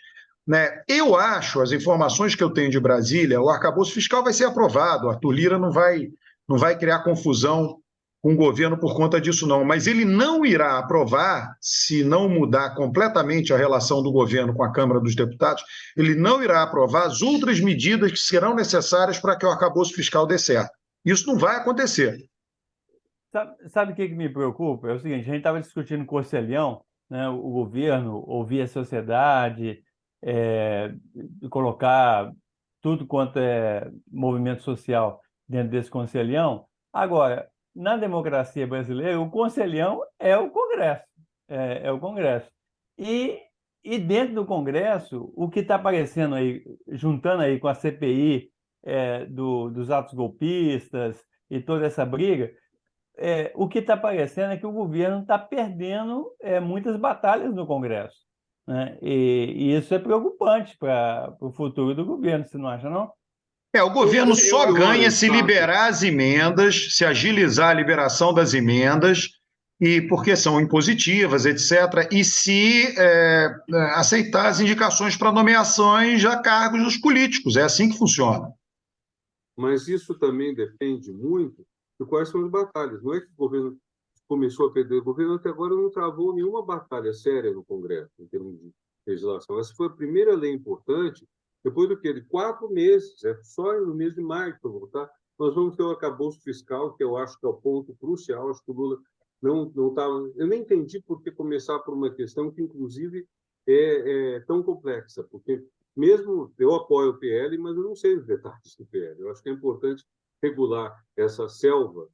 Né? Eu acho, as informações que eu tenho de Brasília, o arcabouço fiscal vai ser aprovado, o Arthur Lira não vai criar confusão com o governo por conta disso, não. Mas ele não irá aprovar, se não mudar completamente a relação do governo com a Câmara dos Deputados, ele não irá aprovar as outras medidas que serão necessárias para que o arcabouço fiscal dê certo. Isso não vai acontecer. Sabe o que me preocupa? É o seguinte, a gente estava discutindo Conselhão, né, o governo ouvir a sociedade, é, colocar tudo quanto é movimento social dentro desse Conselhão. Agora, na democracia brasileira, o Conselhão é o Congresso. É o Congresso. E, e dentro do Congresso, o que está aparecendo aí, juntando aí com a CPI dos atos golpistas e toda essa briga, o que está aparecendo é que o governo está perdendo muitas batalhas no Congresso. Né? E isso é preocupante para o futuro do governo, você não acha, não? O governo Eu só pioro ganha esse se fato. liberar as emendas, se agilizar a liberação das emendas, e porque são impositivas, etc., e se aceitar as indicações para nomeações a cargos dos políticos. É assim que funciona. Mas isso também depende muito de quais são as batalhas. Não é que o governo começou a perder. O governo até agora não travou nenhuma batalha séria no Congresso, em termos de legislação. Essa foi a primeira lei importante, depois do que? De 4 meses, só no mês de maio para votar. Nós vamos ter o arcabouço fiscal, que eu acho que é o ponto crucial. Acho que o Lula não estava. Eu nem entendi por que começar por uma questão que, inclusive, é tão complexa, porque mesmo eu apoio o PL, mas eu não sei os detalhes do PL. Eu acho que é importante regular essa selva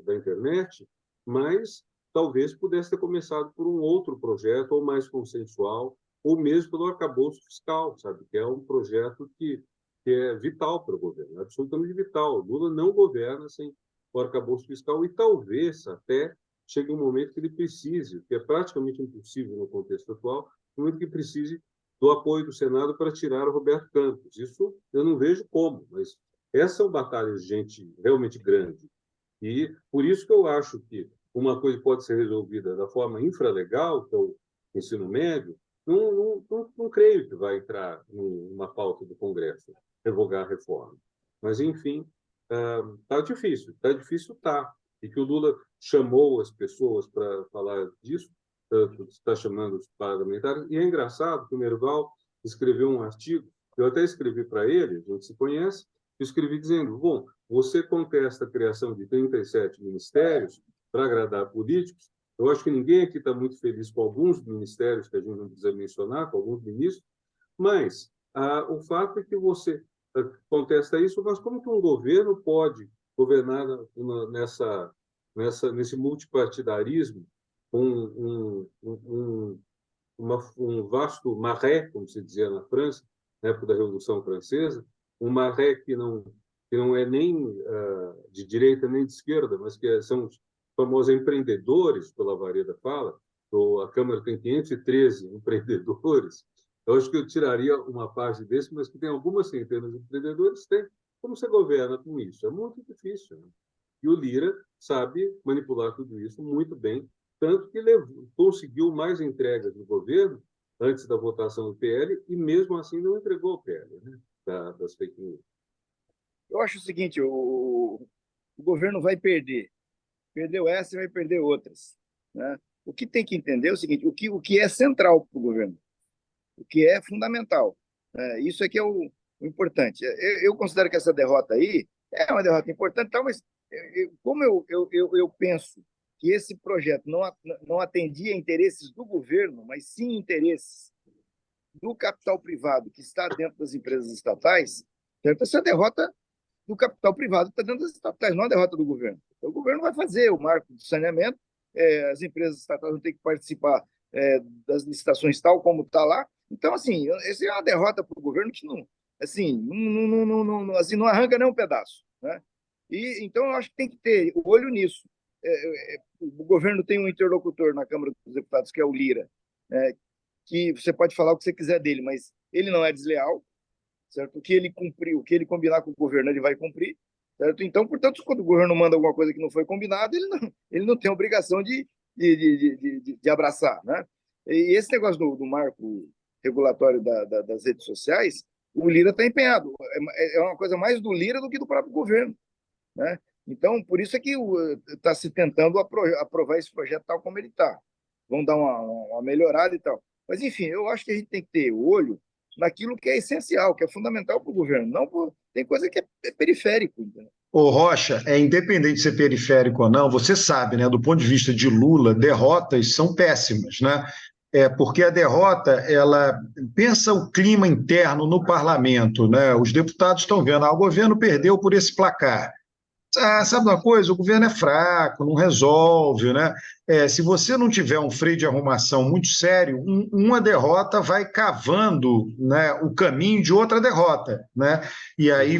da internet, mas talvez pudesse ter começado por um outro projeto, ou mais consensual, ou mesmo pelo arcabouço fiscal, sabe? Que é um projeto que é vital para o governo, absolutamente vital. O Lula não governa sem o arcabouço fiscal e talvez até chegue um momento que ele precise, que é praticamente impossível no contexto atual, no momento que precise do apoio do Senado para tirar o Roberto Campos. Isso eu não vejo como, mas essas são batalhas de gente realmente grande. E por isso que eu acho que uma coisa pode ser resolvida da forma infralegal, que é o ensino médio, não creio que vai entrar numa pauta do Congresso, revogar a reforma. Mas, enfim, está difícil. Está difícil, tá. E que o Lula chamou as pessoas para falar disso, está chamando os parlamentares. E é engraçado que o Merval escreveu um artigo, eu até escrevi para ele, a gente se conhece, eu escrevi dizendo: bom, você contesta a criação de 37 ministérios para agradar políticos. Eu acho que ninguém aqui está muito feliz com alguns ministérios que a gente não precisa mencionar, com alguns ministros, mas o fato é que você contesta isso, mas como que um governo pode governar nesse multipartidarismo, um vasto marais, como se dizia na França, na época da Revolução Francesa, um marais que não que não é nem de direita nem de esquerda, mas que são os famosos empreendedores, pela Vareda fala. A Câmara tem 513 empreendedores. Eu acho que eu tiraria uma parte desse, mas que tem algumas centenas de empreendedores, tem. Como você governa com isso? É muito difícil, né? E o Lira sabe manipular tudo isso muito bem, tanto que conseguiu mais entregas do governo antes da votação do PL e, mesmo assim, não entregou o PL, né, das fake news. Eu acho o seguinte, o governo vai perder. Perdeu essa e vai perder outras, né? O que tem que entender é o seguinte, o que é central para o governo, o que é fundamental. Isso é que é o importante. Eu considero que essa derrota aí é uma derrota importante, tal, mas como eu penso que esse projeto não atendia interesses do governo, mas sim interesses do capital privado que está dentro das empresas estatais, certo? Essa derrota do capital privado que está dentro das estatais, não a derrota do governo. Então, o governo vai fazer o marco de saneamento, as empresas estatais vão ter que participar das licitações tal como está lá. Então, assim, essa é uma derrota para o governo que não, assim, assim, não arranca nem um pedaço, né? E, então, eu acho que tem que ter olho nisso. O governo tem um interlocutor na Câmara dos Deputados, que é o Lira, que você pode falar o que você quiser dele, mas ele não é desleal, certo? O que ele cumprir, o que ele combinar com o governo, ele vai cumprir, certo? Então, portanto, quando o governo manda alguma coisa que não foi combinada, ele não tem obrigação de abraçar, né? E esse negócio do marco regulatório das redes sociais, o Lira está empenhado. É uma coisa mais do Lira do que do próprio governo, né? Então, por isso é que está se tentando aprovar esse projeto tal como ele está. Vão dar uma melhorada e tal. Mas, enfim, eu acho que a gente tem que ter olho naquilo que é essencial, que é fundamental para o governo. Não tem coisa que é periférico. Entendeu? Ô Rocha, independente de ser periférico ou não, você sabe, né, do ponto de vista de Lula, derrotas são péssimas, né? Porque a derrota, ela pensa o clima interno no parlamento, né? Os deputados estão vendo, o governo perdeu por esse placar. Sabe uma coisa? O governo é fraco, não resolve, né? Se você não tiver um freio de arrumação muito sério, uma derrota vai cavando, né, o caminho de outra derrota, né? E aí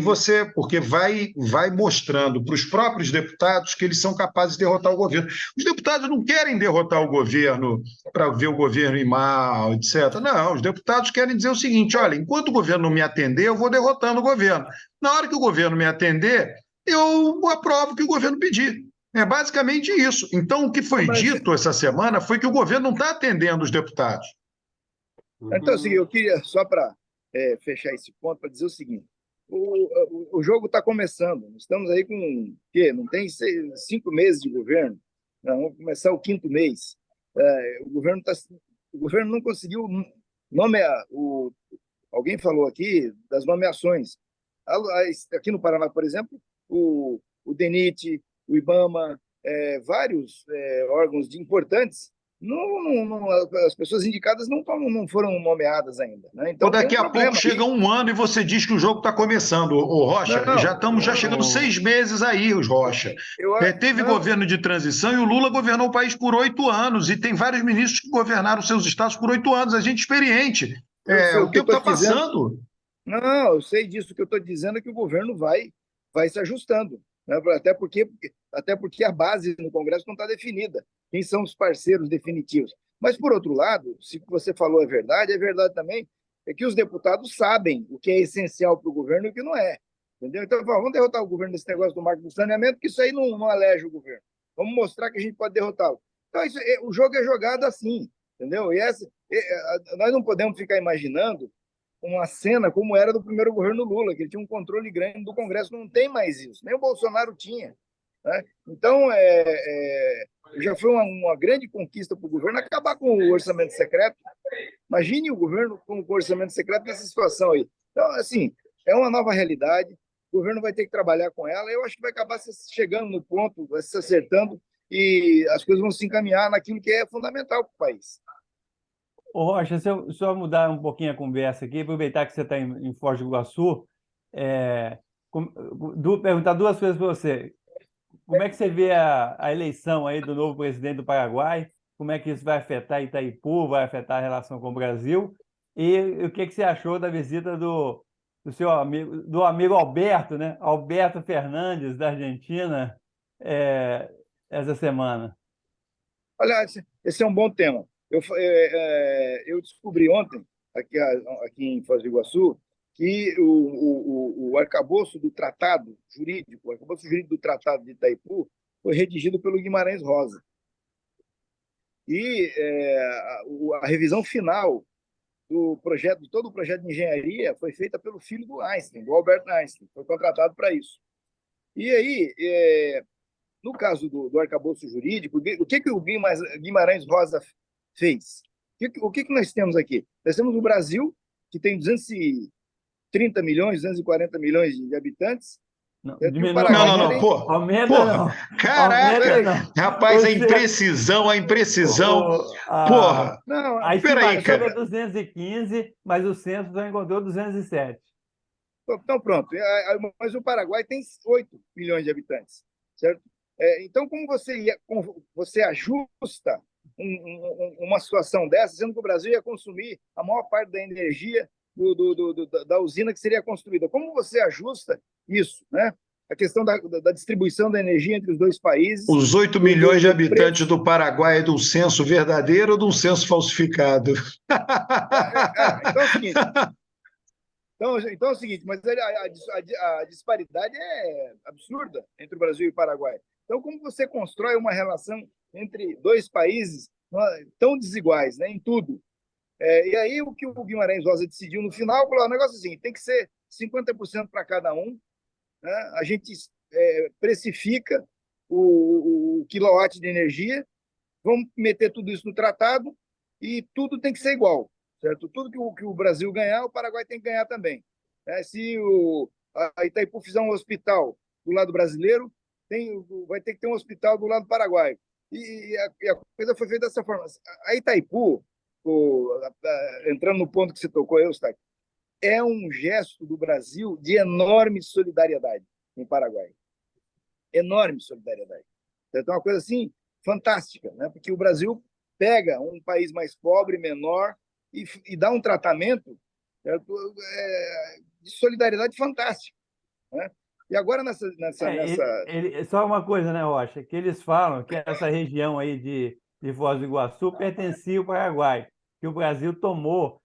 porque vai mostrando para os próprios deputados que eles são capazes de derrotar o governo. Os deputados não querem derrotar o governo para ver o governo ir mal, etc. Não, os deputados querem dizer o seguinte: olha, enquanto o governo não me atender, eu vou derrotando o governo. Na hora que o governo me atender, eu aprovo o que o governo pedir. É basicamente isso. Então, o que foi dito essa semana foi que o governo não está atendendo os deputados. Então, assim, eu queria, só para fechar esse ponto, para dizer o seguinte: o jogo está começando. Estamos aí com o quê? Não tem 5 meses de governo. Vamos começar o 5º mês. O governo não conseguiu nomear. Alguém falou aqui das nomeações. Aqui no Paraná, por exemplo, o DENIT, o IBAMA, vários órgãos importantes, as pessoas indicadas não foram nomeadas ainda, né? Então, daqui a pouco chega um ano e você diz que o jogo está começando, Rocha. Já estamos chegando 6 meses aí, os Rocha. Teve governo de transição e o Lula governou o país por 8 anos e tem vários ministros que governaram seus estados por 8 anos. A gente experiente. O tempo está passando. Não, eu sei disso. O que eu estou dizendo é que o governo vai se ajustando, né? Até porque a base no Congresso não está definida. Quem são os parceiros definitivos? Mas, por outro lado, se o que você falou é verdade também é que os deputados sabem o que é essencial para o governo e o que não é. Entendeu? Então, vamos derrotar o governo nesse negócio do marco do saneamento, que isso aí não elege o governo. Vamos mostrar que a gente pode derrotá-lo. Então, o jogo é jogado assim, entendeu? Nós não podemos ficar imaginando uma cena como era do primeiro governo Lula, que ele tinha um controle grande do Congresso. Não tem mais isso, nem o Bolsonaro tinha, né? Então, já foi uma grande conquista para o governo acabar com o orçamento secreto. Imagine o governo com o orçamento secreto nessa situação aí. Então, assim, é uma nova realidade, o governo vai ter que trabalhar com ela, eu acho que vai acabar chegando no ponto, vai se acertando, e as coisas vão se encaminhar naquilo que é fundamental para o país. Ô, Rocha, se eu só mudar um pouquinho a conversa aqui, aproveitar que você está em Foz do Iguaçu, perguntar 2 coisas para você. Como é que você vê a eleição aí do novo presidente do Paraguai? Como é que isso vai afetar Itaipu, vai afetar a relação com o Brasil? E o que você achou da visita do do amigo Alberto, né? Alberto Fernandes, da Argentina, essa semana. Olha, esse é um bom tema. Eu descobri ontem, aqui em Foz do Iguaçu, que o arcabouço do tratado jurídico, o arcabouço jurídico do Tratado de Itaipu foi redigido pelo Guimarães Rosa. E a revisão final de todo o projeto de engenharia foi feita pelo filho do Einstein, do Albert Einstein, foi contratado para isso. E aí, no caso do arcabouço jurídico, o que o Guimarães Rosa fez? O que nós temos aqui? Nós temos o Brasil, que tem 230 milhões, 240 milhões de habitantes. Não, E o Não, Paraguai não, que não, tem... pô. Aumenta não. Aumenta Caraca! não. Rapaz, a Você, imprecisão. a Porra! Não, Peraí, estimativa é cara. 215, mas o censo já encontrou 207. então pronto. Mas o Paraguai tem 8 milhões de habitantes, certo? Então, como você ajusta uma situação dessa, sendo que o Brasil ia consumir a maior parte da energia da usina que seria construída? Como você ajusta isso, né? A questão da distribuição da energia entre os dois países, Os 8 milhões de habitantes preço. do Paraguai é de um censo verdadeiro ou de um censo falsificado? Então é o seguinte. Então é o seguinte, mas a disparidade é absurda entre o Brasil e o Paraguai. Então, como você constrói uma relação entre dois países tão desiguais, né, em tudo? E aí, o que o Guimarães Rosa decidiu no final, falou: o negócio assim, tem que ser 50% para cada um, né? A gente precifica o quilowatt de energia, vamos meter tudo isso no tratado e tudo tem que ser igual, certo? Tudo que o Brasil ganhar, o Paraguai tem que ganhar também. Se a Itaipu fizer um hospital do lado brasileiro, vai ter que ter um hospital do lado paraguaio. E a coisa foi feita dessa forma. A Itaipu, entrando no ponto que você tocou, Eustáquio, é um gesto do Brasil de enorme solidariedade com o Paraguai. Enorme solidariedade. Então, é uma coisa assim fantástica, né? Porque o Brasil pega um país mais pobre, menor, e dá um tratamento de solidariedade fantástico, né? E agora nessa... Só uma coisa, né, Rocha? Que eles falam que essa região aí de Foz do Iguaçu pertencia ao Paraguai, que o Brasil tomou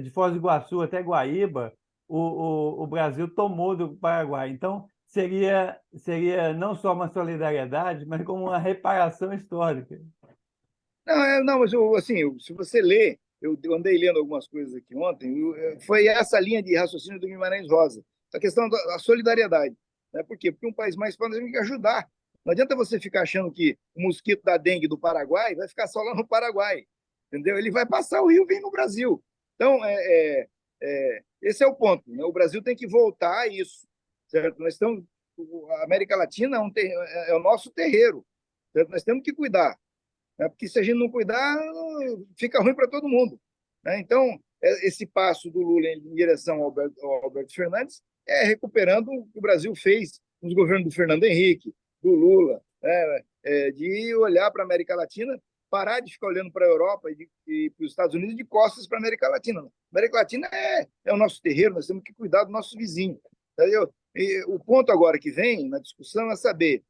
de Foz do Iguaçu até Guaíba, o Brasil tomou do Paraguai. Então, seria não só uma solidariedade, mas como uma reparação histórica. Não, mas assim, se você lê, eu andei lendo algumas coisas aqui ontem, foi essa linha de raciocínio do Guimarães Rosa, a questão da solidariedade. Né? Por quê? Porque um país mais pobre tem que ajudar. Não adianta você ficar achando que o mosquito da dengue do Paraguai vai ficar só lá no Paraguai, entendeu? Ele vai passar o rio e vir no Brasil. Então, esse é o ponto. Né? O Brasil tem que voltar a isso, certo? A América Latina é o nosso terreiro, certo? Nós temos que cuidar. Porque se a gente não cuidar, fica ruim para todo mundo. Né? Então, esse passo do Lula em direção ao Alberto Fernandes é recuperando o que o Brasil fez nos governos do Fernando Henrique, do Lula, de olhar para a América Latina, parar de ficar olhando para a Europa e para os Estados Unidos de costas para a América Latina. A América Latina é o nosso terreiro, nós temos que cuidar do nosso vizinho. Entendeu? E o ponto agora que vem na discussão é saber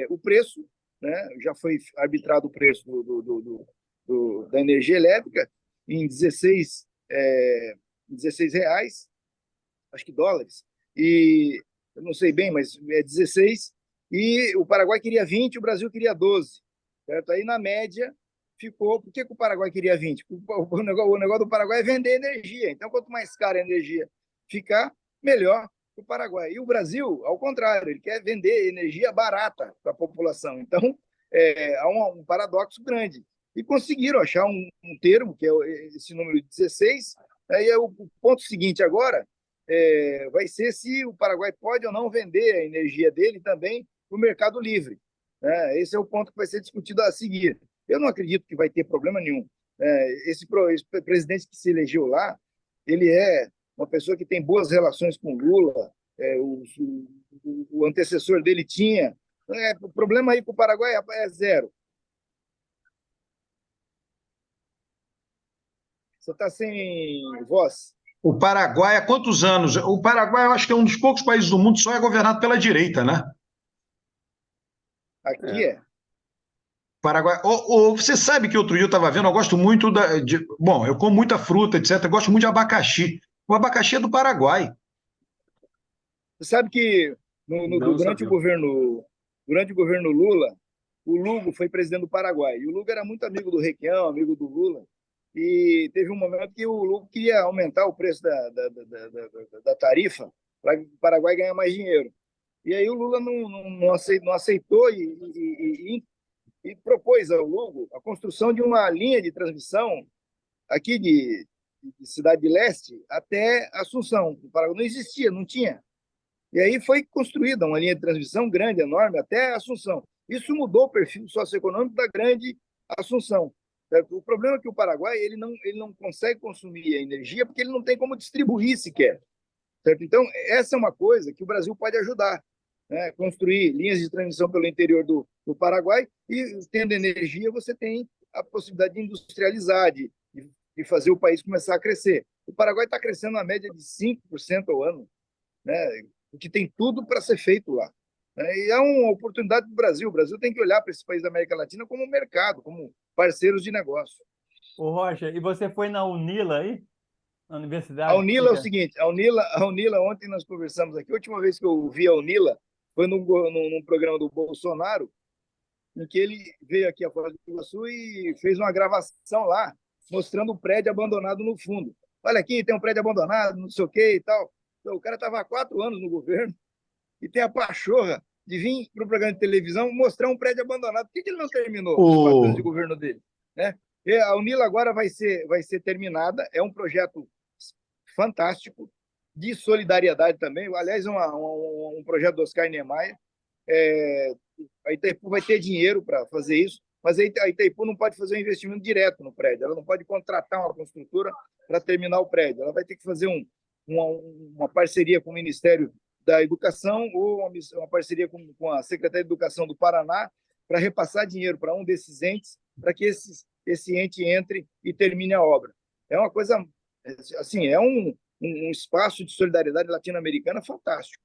o preço, né? Já foi arbitrado o preço da energia elétrica em 16 reais, acho que dólares, e eu não sei bem, mas é 16, e o Paraguai queria 20, o Brasil queria 12, certo? Aí, na média, ficou... Por que o Paraguai queria 20? O negócio do Paraguai é vender energia, então quanto mais cara a energia ficar, melhor para o Paraguai. E o Brasil, ao contrário, ele quer vender energia barata para a população. Então, há um paradoxo grande. E conseguiram achar um termo, que é esse número 16. Aí o ponto seguinte agora vai ser se o Paraguai pode ou não vender a energia dele também para o mercado livre. Esse é o ponto que vai ser discutido a seguir. Eu não acredito que vai ter problema nenhum. Esse presidente que se elegeu lá, ele é uma pessoa que tem boas relações com Lula, o antecessor dele tinha. O problema aí com o Paraguai é zero. Você está sem voz. O Paraguai, há quantos anos? O Paraguai, eu acho que é um dos poucos países do mundo que só é governado pela direita, né? Aqui É, é. Paraguai. Você sabe que outro dia eu estava vendo, eu gosto muito bom, eu como muita fruta, etc. Eu gosto muito de abacaxi. O abacaxi é do Paraguai. Você sabe que não sabia. durante o governo Lula, o Lugo foi presidente do Paraguai. E o Lugo era muito amigo do Requião, amigo do Lula. E teve um momento que o Lugo queria aumentar o preço da tarifa para o Paraguai ganhar mais dinheiro. E aí o Lula não aceitou e propôs ao Lugo a construção de uma linha de transmissão aqui de Cidade de Leste até Assunção. O Paraguai não existia, não tinha. E aí foi construída uma linha de transmissão grande, enorme, até Assunção. Isso mudou o perfil socioeconômico da grande Assunção. Certo? O problema é que o Paraguai ele não consegue consumir a energia porque ele não tem como distribuir sequer. Certo? Então, essa é uma coisa que o Brasil pode ajudar. Né? Construir linhas de transmissão pelo interior do Paraguai e, tendo energia, você tem a possibilidade de industrializar, de fazer o país começar a crescer. O Paraguai está crescendo na média de 5% ao ano, né? O que tem tudo para ser feito lá. E é uma oportunidade do Brasil. O Brasil tem que olhar para esse país da América Latina como um mercado, como parceiros de negócio. Ô, Rocha, e você foi na Unila aí? Na A universidade que Unila é o fica. seguinte, a Unila, ontem nós conversamos aqui, a última vez que eu vi a Unila foi num programa do Bolsonaro, em que ele veio aqui a Foz do Iguaçu e fez uma gravação lá, mostrando o prédio abandonado no fundo. Olha aqui, tem um prédio abandonado, não sei o que e tal. Então, o cara estava há 4 anos no governo e tem a pachorra de vir para o programa de televisão mostrar um prédio abandonado. Por que ele não terminou os 4 anos de O, governo dele? Né? E a Unila agora vai ser terminada, é um projeto fantástico, de solidariedade também. Aliás, um projeto do Oscar Niemeyer. A Itaipu vai ter dinheiro para fazer isso, mas a Itaipu não pode fazer um investimento direto no prédio, ela não pode contratar uma construtora para terminar o prédio, ela vai ter que fazer uma parceria com o Ministério da Educação ou uma parceria com a Secretaria de Educação do Paraná para repassar dinheiro para um desses entes, para que esse ente entre e termine a obra. É uma coisa, assim, é um espaço de solidariedade latino-americana fantástico.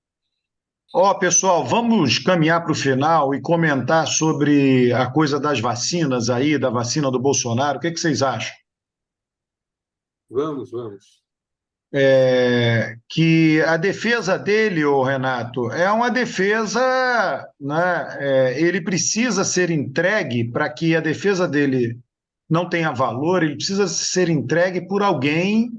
pessoal, vamos caminhar para o final e comentar sobre a coisa das vacinas aí, da vacina do Bolsonaro. O que vocês acham? Vamos, vamos. Que a defesa dele, ô Renato, é uma defesa, né? Ele precisa ser entregue para que a defesa dele não tenha valor, ele precisa ser entregue por alguém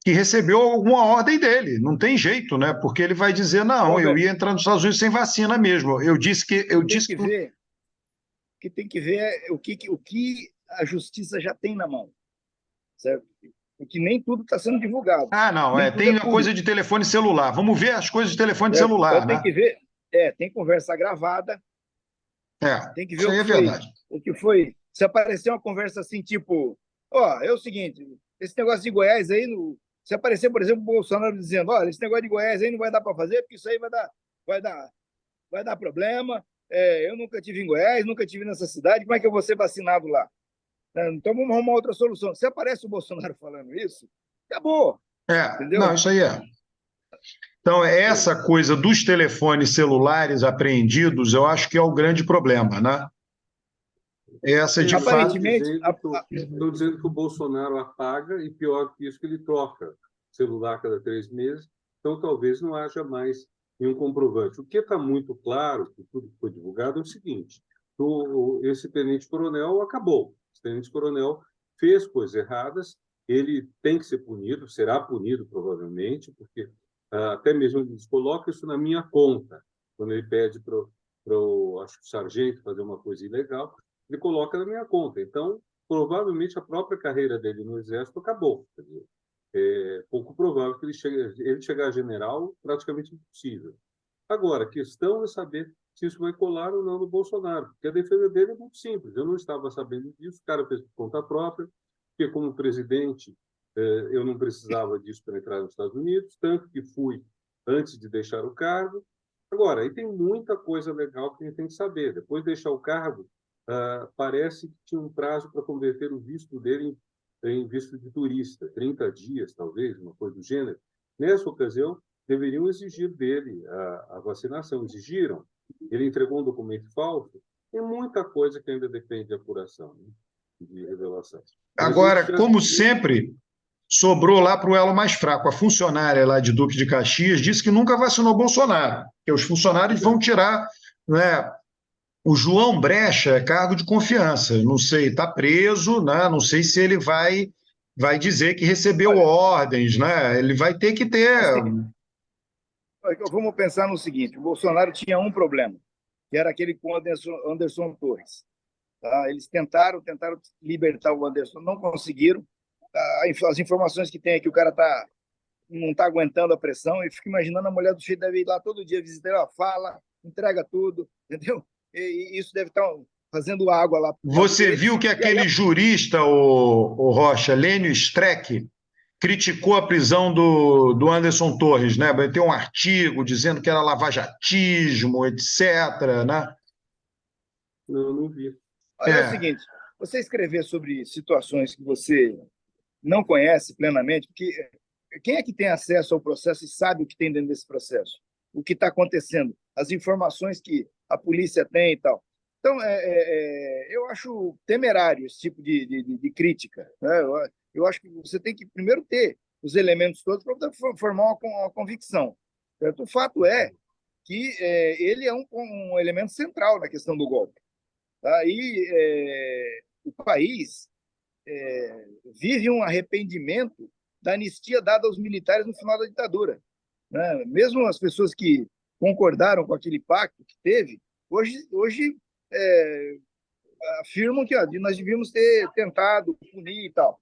que recebeu alguma ordem dele. Não tem jeito, né? Porque ele vai dizer, não, eu Roberto, ia entrar nos Estados Unidos sem vacina mesmo. Eu disse que eu tem disse que que ver que tem que ver é o que a justiça já tem na mão, certo? Porque nem tudo está sendo divulgado, não, nem tudo é tem a coisa público, de telefone celular. Vamos ver as coisas de telefone certo? Então celular, tem né? que ver, tem conversa gravada, tem que ver Isso aí é verdade. o que foi. Se aparecer uma conversa assim, tipo, ó, é o seguinte, esse negócio de Goiás aí, se aparecer, por exemplo, o Bolsonaro dizendo, olha, esse negócio de Goiás aí não vai dar para fazer, porque isso aí vai dar, vai dar problema. Eu nunca tive em Goiás, nunca tive nessa cidade, como é que eu vou ser vacinado lá? Então vamos arrumar outra solução. Se aparece o Bolsonaro falando isso, acabou, Não, entendeu? isso aí é. Então, essa coisa dos telefones celulares apreendidos, eu acho que é o grande problema, né? Essa, de fato, Aparentemente, Estão dizendo que o Bolsonaro apaga e, pior que isso, que ele troca celular cada 3 meses. Então, talvez não haja mais nenhum comprovante. O que está muito claro, que tudo que foi divulgado, é o seguinte: esse tenente-coronel acabou. Esse tenente-coronel fez coisas erradas, ele tem que ser punido, será punido provavelmente, porque até mesmo ele diz, coloca isso na minha conta, quando ele pede para o sargento fazer uma coisa ilegal, ele coloca na minha conta. Então, provavelmente, a própria carreira dele no Exército acabou. Quer dizer, é pouco provável que ele chegar a general, praticamente impossível. Agora, a questão é saber se isso vai colar ou não no Bolsonaro, porque a defesa dele é muito simples. Eu não estava sabendo disso, o cara fez por conta própria, porque como presidente eu não precisava disso para entrar nos Estados Unidos, tanto que fui antes de deixar o cargo. Agora, aí tem muita coisa legal que a gente tem que saber. Depois de deixar o cargo, parece que tinha um prazo para converter o visto dele em visto de turista, 30 dias, talvez, uma coisa do gênero. Nessa ocasião, deveriam exigir dele a vacinação. Exigiram. Ele entregou um documento falso. Tem muita coisa que ainda depende de apuração, né? De revelação. Agora, como sempre, sobrou lá para o elo mais fraco. A funcionária lá de Duque de Caxias disse que nunca vacinou Bolsonaro, que os funcionários vão tirar, né? O João Brecha é cargo de confiança. Não sei, está preso, né? Não sei se ele vai dizer que recebeu ordens, né? Ele vai ter que ter. Assim, vamos pensar no seguinte: o Bolsonaro tinha um problema, que era aquele com o Anderson Torres. Tá? Eles tentaram libertar o Anderson, não conseguiram. As informações que tem é que o cara não está aguentando a pressão, e fico imaginando a mulher do Cheio deve ir lá todo dia visitar, ela fala, entrega tudo, entendeu? E isso deve estar fazendo água lá. Você viu que aquele jurista, o Rocha, Lênio Streck, criticou a prisão do Anderson Torres, né? Vai ter um artigo dizendo que era lavajatismo, etc., né? Não vi. É o seguinte, você escrever sobre situações que você não conhece plenamente, porque quem é que tem acesso ao processo e sabe o que tem dentro desse processo? O que está acontecendo? As informações que a polícia tem e tal. Então, eu acho temerário esse tipo de crítica, né? Eu acho que você tem que primeiro ter os elementos todos para formar uma convicção. Certo? O fato é que ele é um elemento central na questão do golpe. Tá? E o país vive um arrependimento da anistia dada aos militares no final da ditadura, né? Mesmo as pessoas que concordaram com aquele pacto que teve, hoje afirmam que nós devíamos ter tentado punir e tal.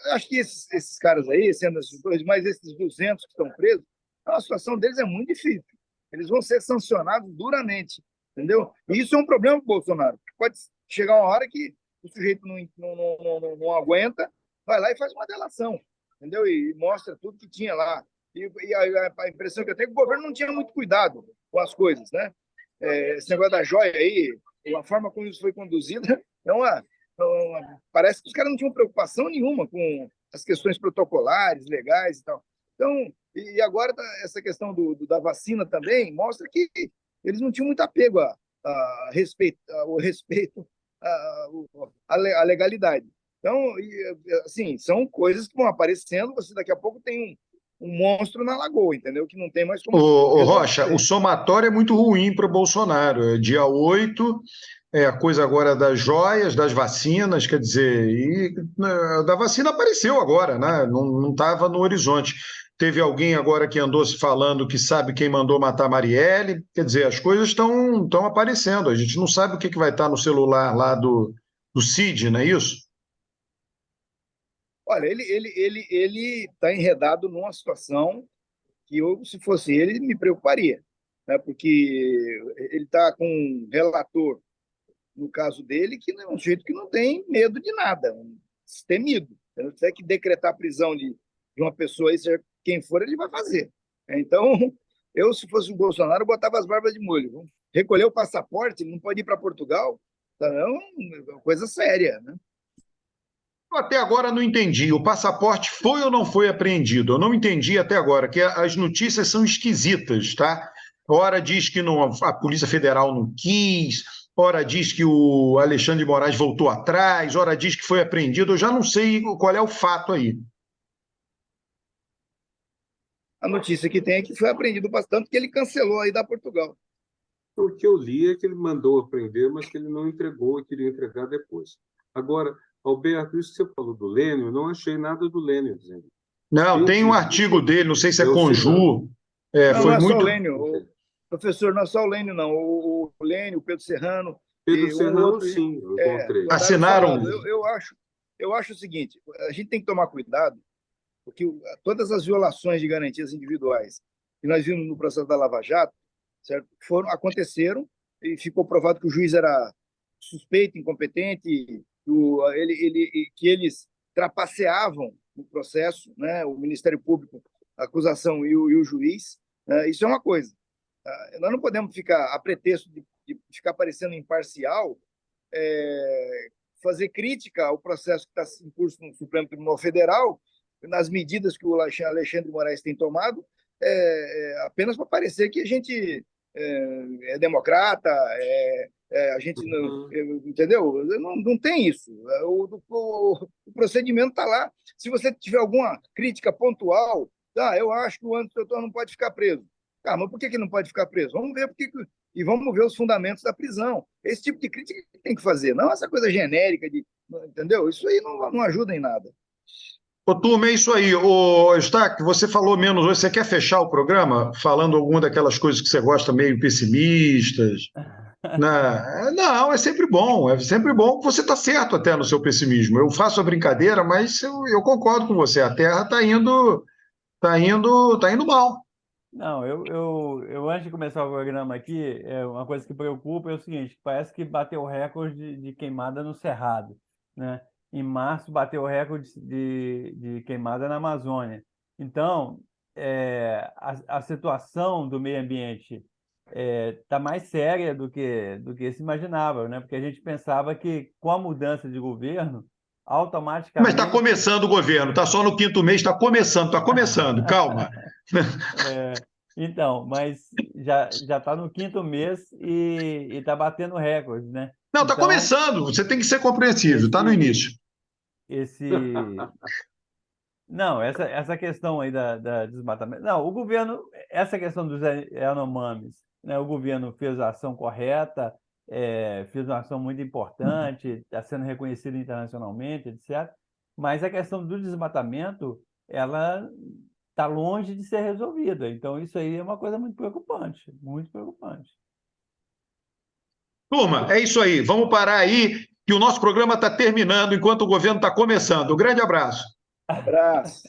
Eu acho que esses caras aí, sendo esses dois, mais esses 200 que estão presos, a situação deles é muito difícil. Eles vão ser sancionados duramente, entendeu? E isso é um problema para o Bolsonaro. Pode chegar uma hora que o sujeito não aguenta, vai lá e faz uma delação, entendeu? E mostra tudo que tinha lá. E a impressão que eu tenho é que o governo não tinha muito cuidado com as coisas, né? Esse negócio da joia aí, a forma como isso foi conduzida, parece que os caras não tinham preocupação nenhuma com as questões protocolares, legais e tal. Então, e agora essa questão da vacina também mostra que eles não tinham muito apego ao respeito à legalidade. Então, assim, são coisas que vão aparecendo, você daqui a pouco tem um monstro na lagoa, entendeu? Que não tem mais como... Ô, Rocha, o somatório é muito ruim para o Bolsonaro. Dia 8, a coisa agora das joias, das vacinas, quer dizer, da vacina apareceu agora, né? Não estava no horizonte. Teve alguém agora que andou se falando que sabe quem mandou matar Marielle, quer dizer, as coisas estão aparecendo, a gente não sabe o que vai estar no celular lá do Cid, não é isso? Olha, ele está enredado numa situação que eu, se fosse ele, me preocuparia, né? Porque ele está com um relator, no caso dele, que é um sujeito que não tem medo de nada, um destemido. Se tiver que decretar a prisão de uma pessoa, aí, seja quem for, ele vai fazer. Então, eu, se fosse o Bolsonaro, botava as barbas de molho. Recolher o passaporte, não pode ir para Portugal, então, é uma coisa séria, né? Eu até agora não entendi. O passaporte foi ou não foi apreendido? Eu não entendi até agora, que as notícias são esquisitas, tá? Ora diz que a Polícia Federal não quis, ora diz que o Alexandre de Moraes voltou atrás, ora diz que foi apreendido. Eu já não sei qual é o fato aí. A notícia que tem é que foi apreendido bastante, que ele cancelou aí da Portugal. O que eu li é que ele mandou apreender, mas que ele não entregou e queria entregar depois. Agora, Alberto, isso que você falou do Lênio, eu não achei nada do Lênio dizendo. Não, tem um artigo dele, não sei se é Conju. Não, foi não é muito... só o Lênio, professor, não é só o Lênio, não. O Lênio, o Pedro Serrano. Pedro Serrano, sim, eu encontrei. Assinaram. Eu acho o seguinte: a gente tem que tomar cuidado, porque todas as violações de garantias individuais que nós vimos no processo da Lava Jato, certo? Aconteceram e ficou provado que o juiz era suspeito, incompetente, que eles trapaceavam no processo, né? O Ministério Público, a acusação e o juiz. Isso é uma coisa. Nós não podemos ficar, a pretexto de ficar parecendo imparcial, fazer crítica ao processo que está em curso no Supremo Tribunal Federal, nas medidas que o Alexandre de Moraes tem tomado, apenas para parecer que a gente é democrata, a gente não, entendeu? Não tem isso. O procedimento está lá. Se você tiver alguma crítica pontual, eu acho que o Anderson Torres não pode ficar preso. Mas por que não pode ficar preso? Vamos ver e vamos ver os fundamentos da prisão. Esse tipo de crítica que tem que fazer, não essa coisa genérica entendeu? Isso aí não ajuda em nada. Ô, turma, é isso aí. Ô, Eustáquio, você falou menos hoje. Você quer fechar o programa falando alguma daquelas coisas que você gosta meio pessimistas? Não, é sempre bom. É sempre bom. Você está certo até no seu pessimismo. Eu faço a brincadeira, mas eu concordo com você. A Terra tá indo mal. Não, eu antes de começar o programa aqui, uma coisa que preocupa é o seguinte: parece que bateu o recorde de queimada no Cerrado, né? Em março bateu o recorde de queimada na Amazônia. Então, a situação do meio ambiente está mais séria do que se imaginava, né? Porque a gente pensava que com a mudança de governo, Mas automaticamente. está começando o governo, está só no 5º mês, está começando, calma. Então, mas já está no 5º mês e está batendo recorde, né? Não, está Então, começando, você tem que ser compreensível, está no início. Não, essa questão aí da desmatamento. Não, o governo, essa questão dos Yanomamis, né? O governo fez a ação correta, fez uma ação muito importante, está sendo reconhecido internacionalmente, etc. Mas a questão do desmatamento, ela está longe de ser resolvida. Então, isso aí é uma coisa muito preocupante, muito preocupante. Turma, é isso aí. Vamos parar aí, que o nosso programa está terminando enquanto o governo está começando. Um grande abraço. Abraço.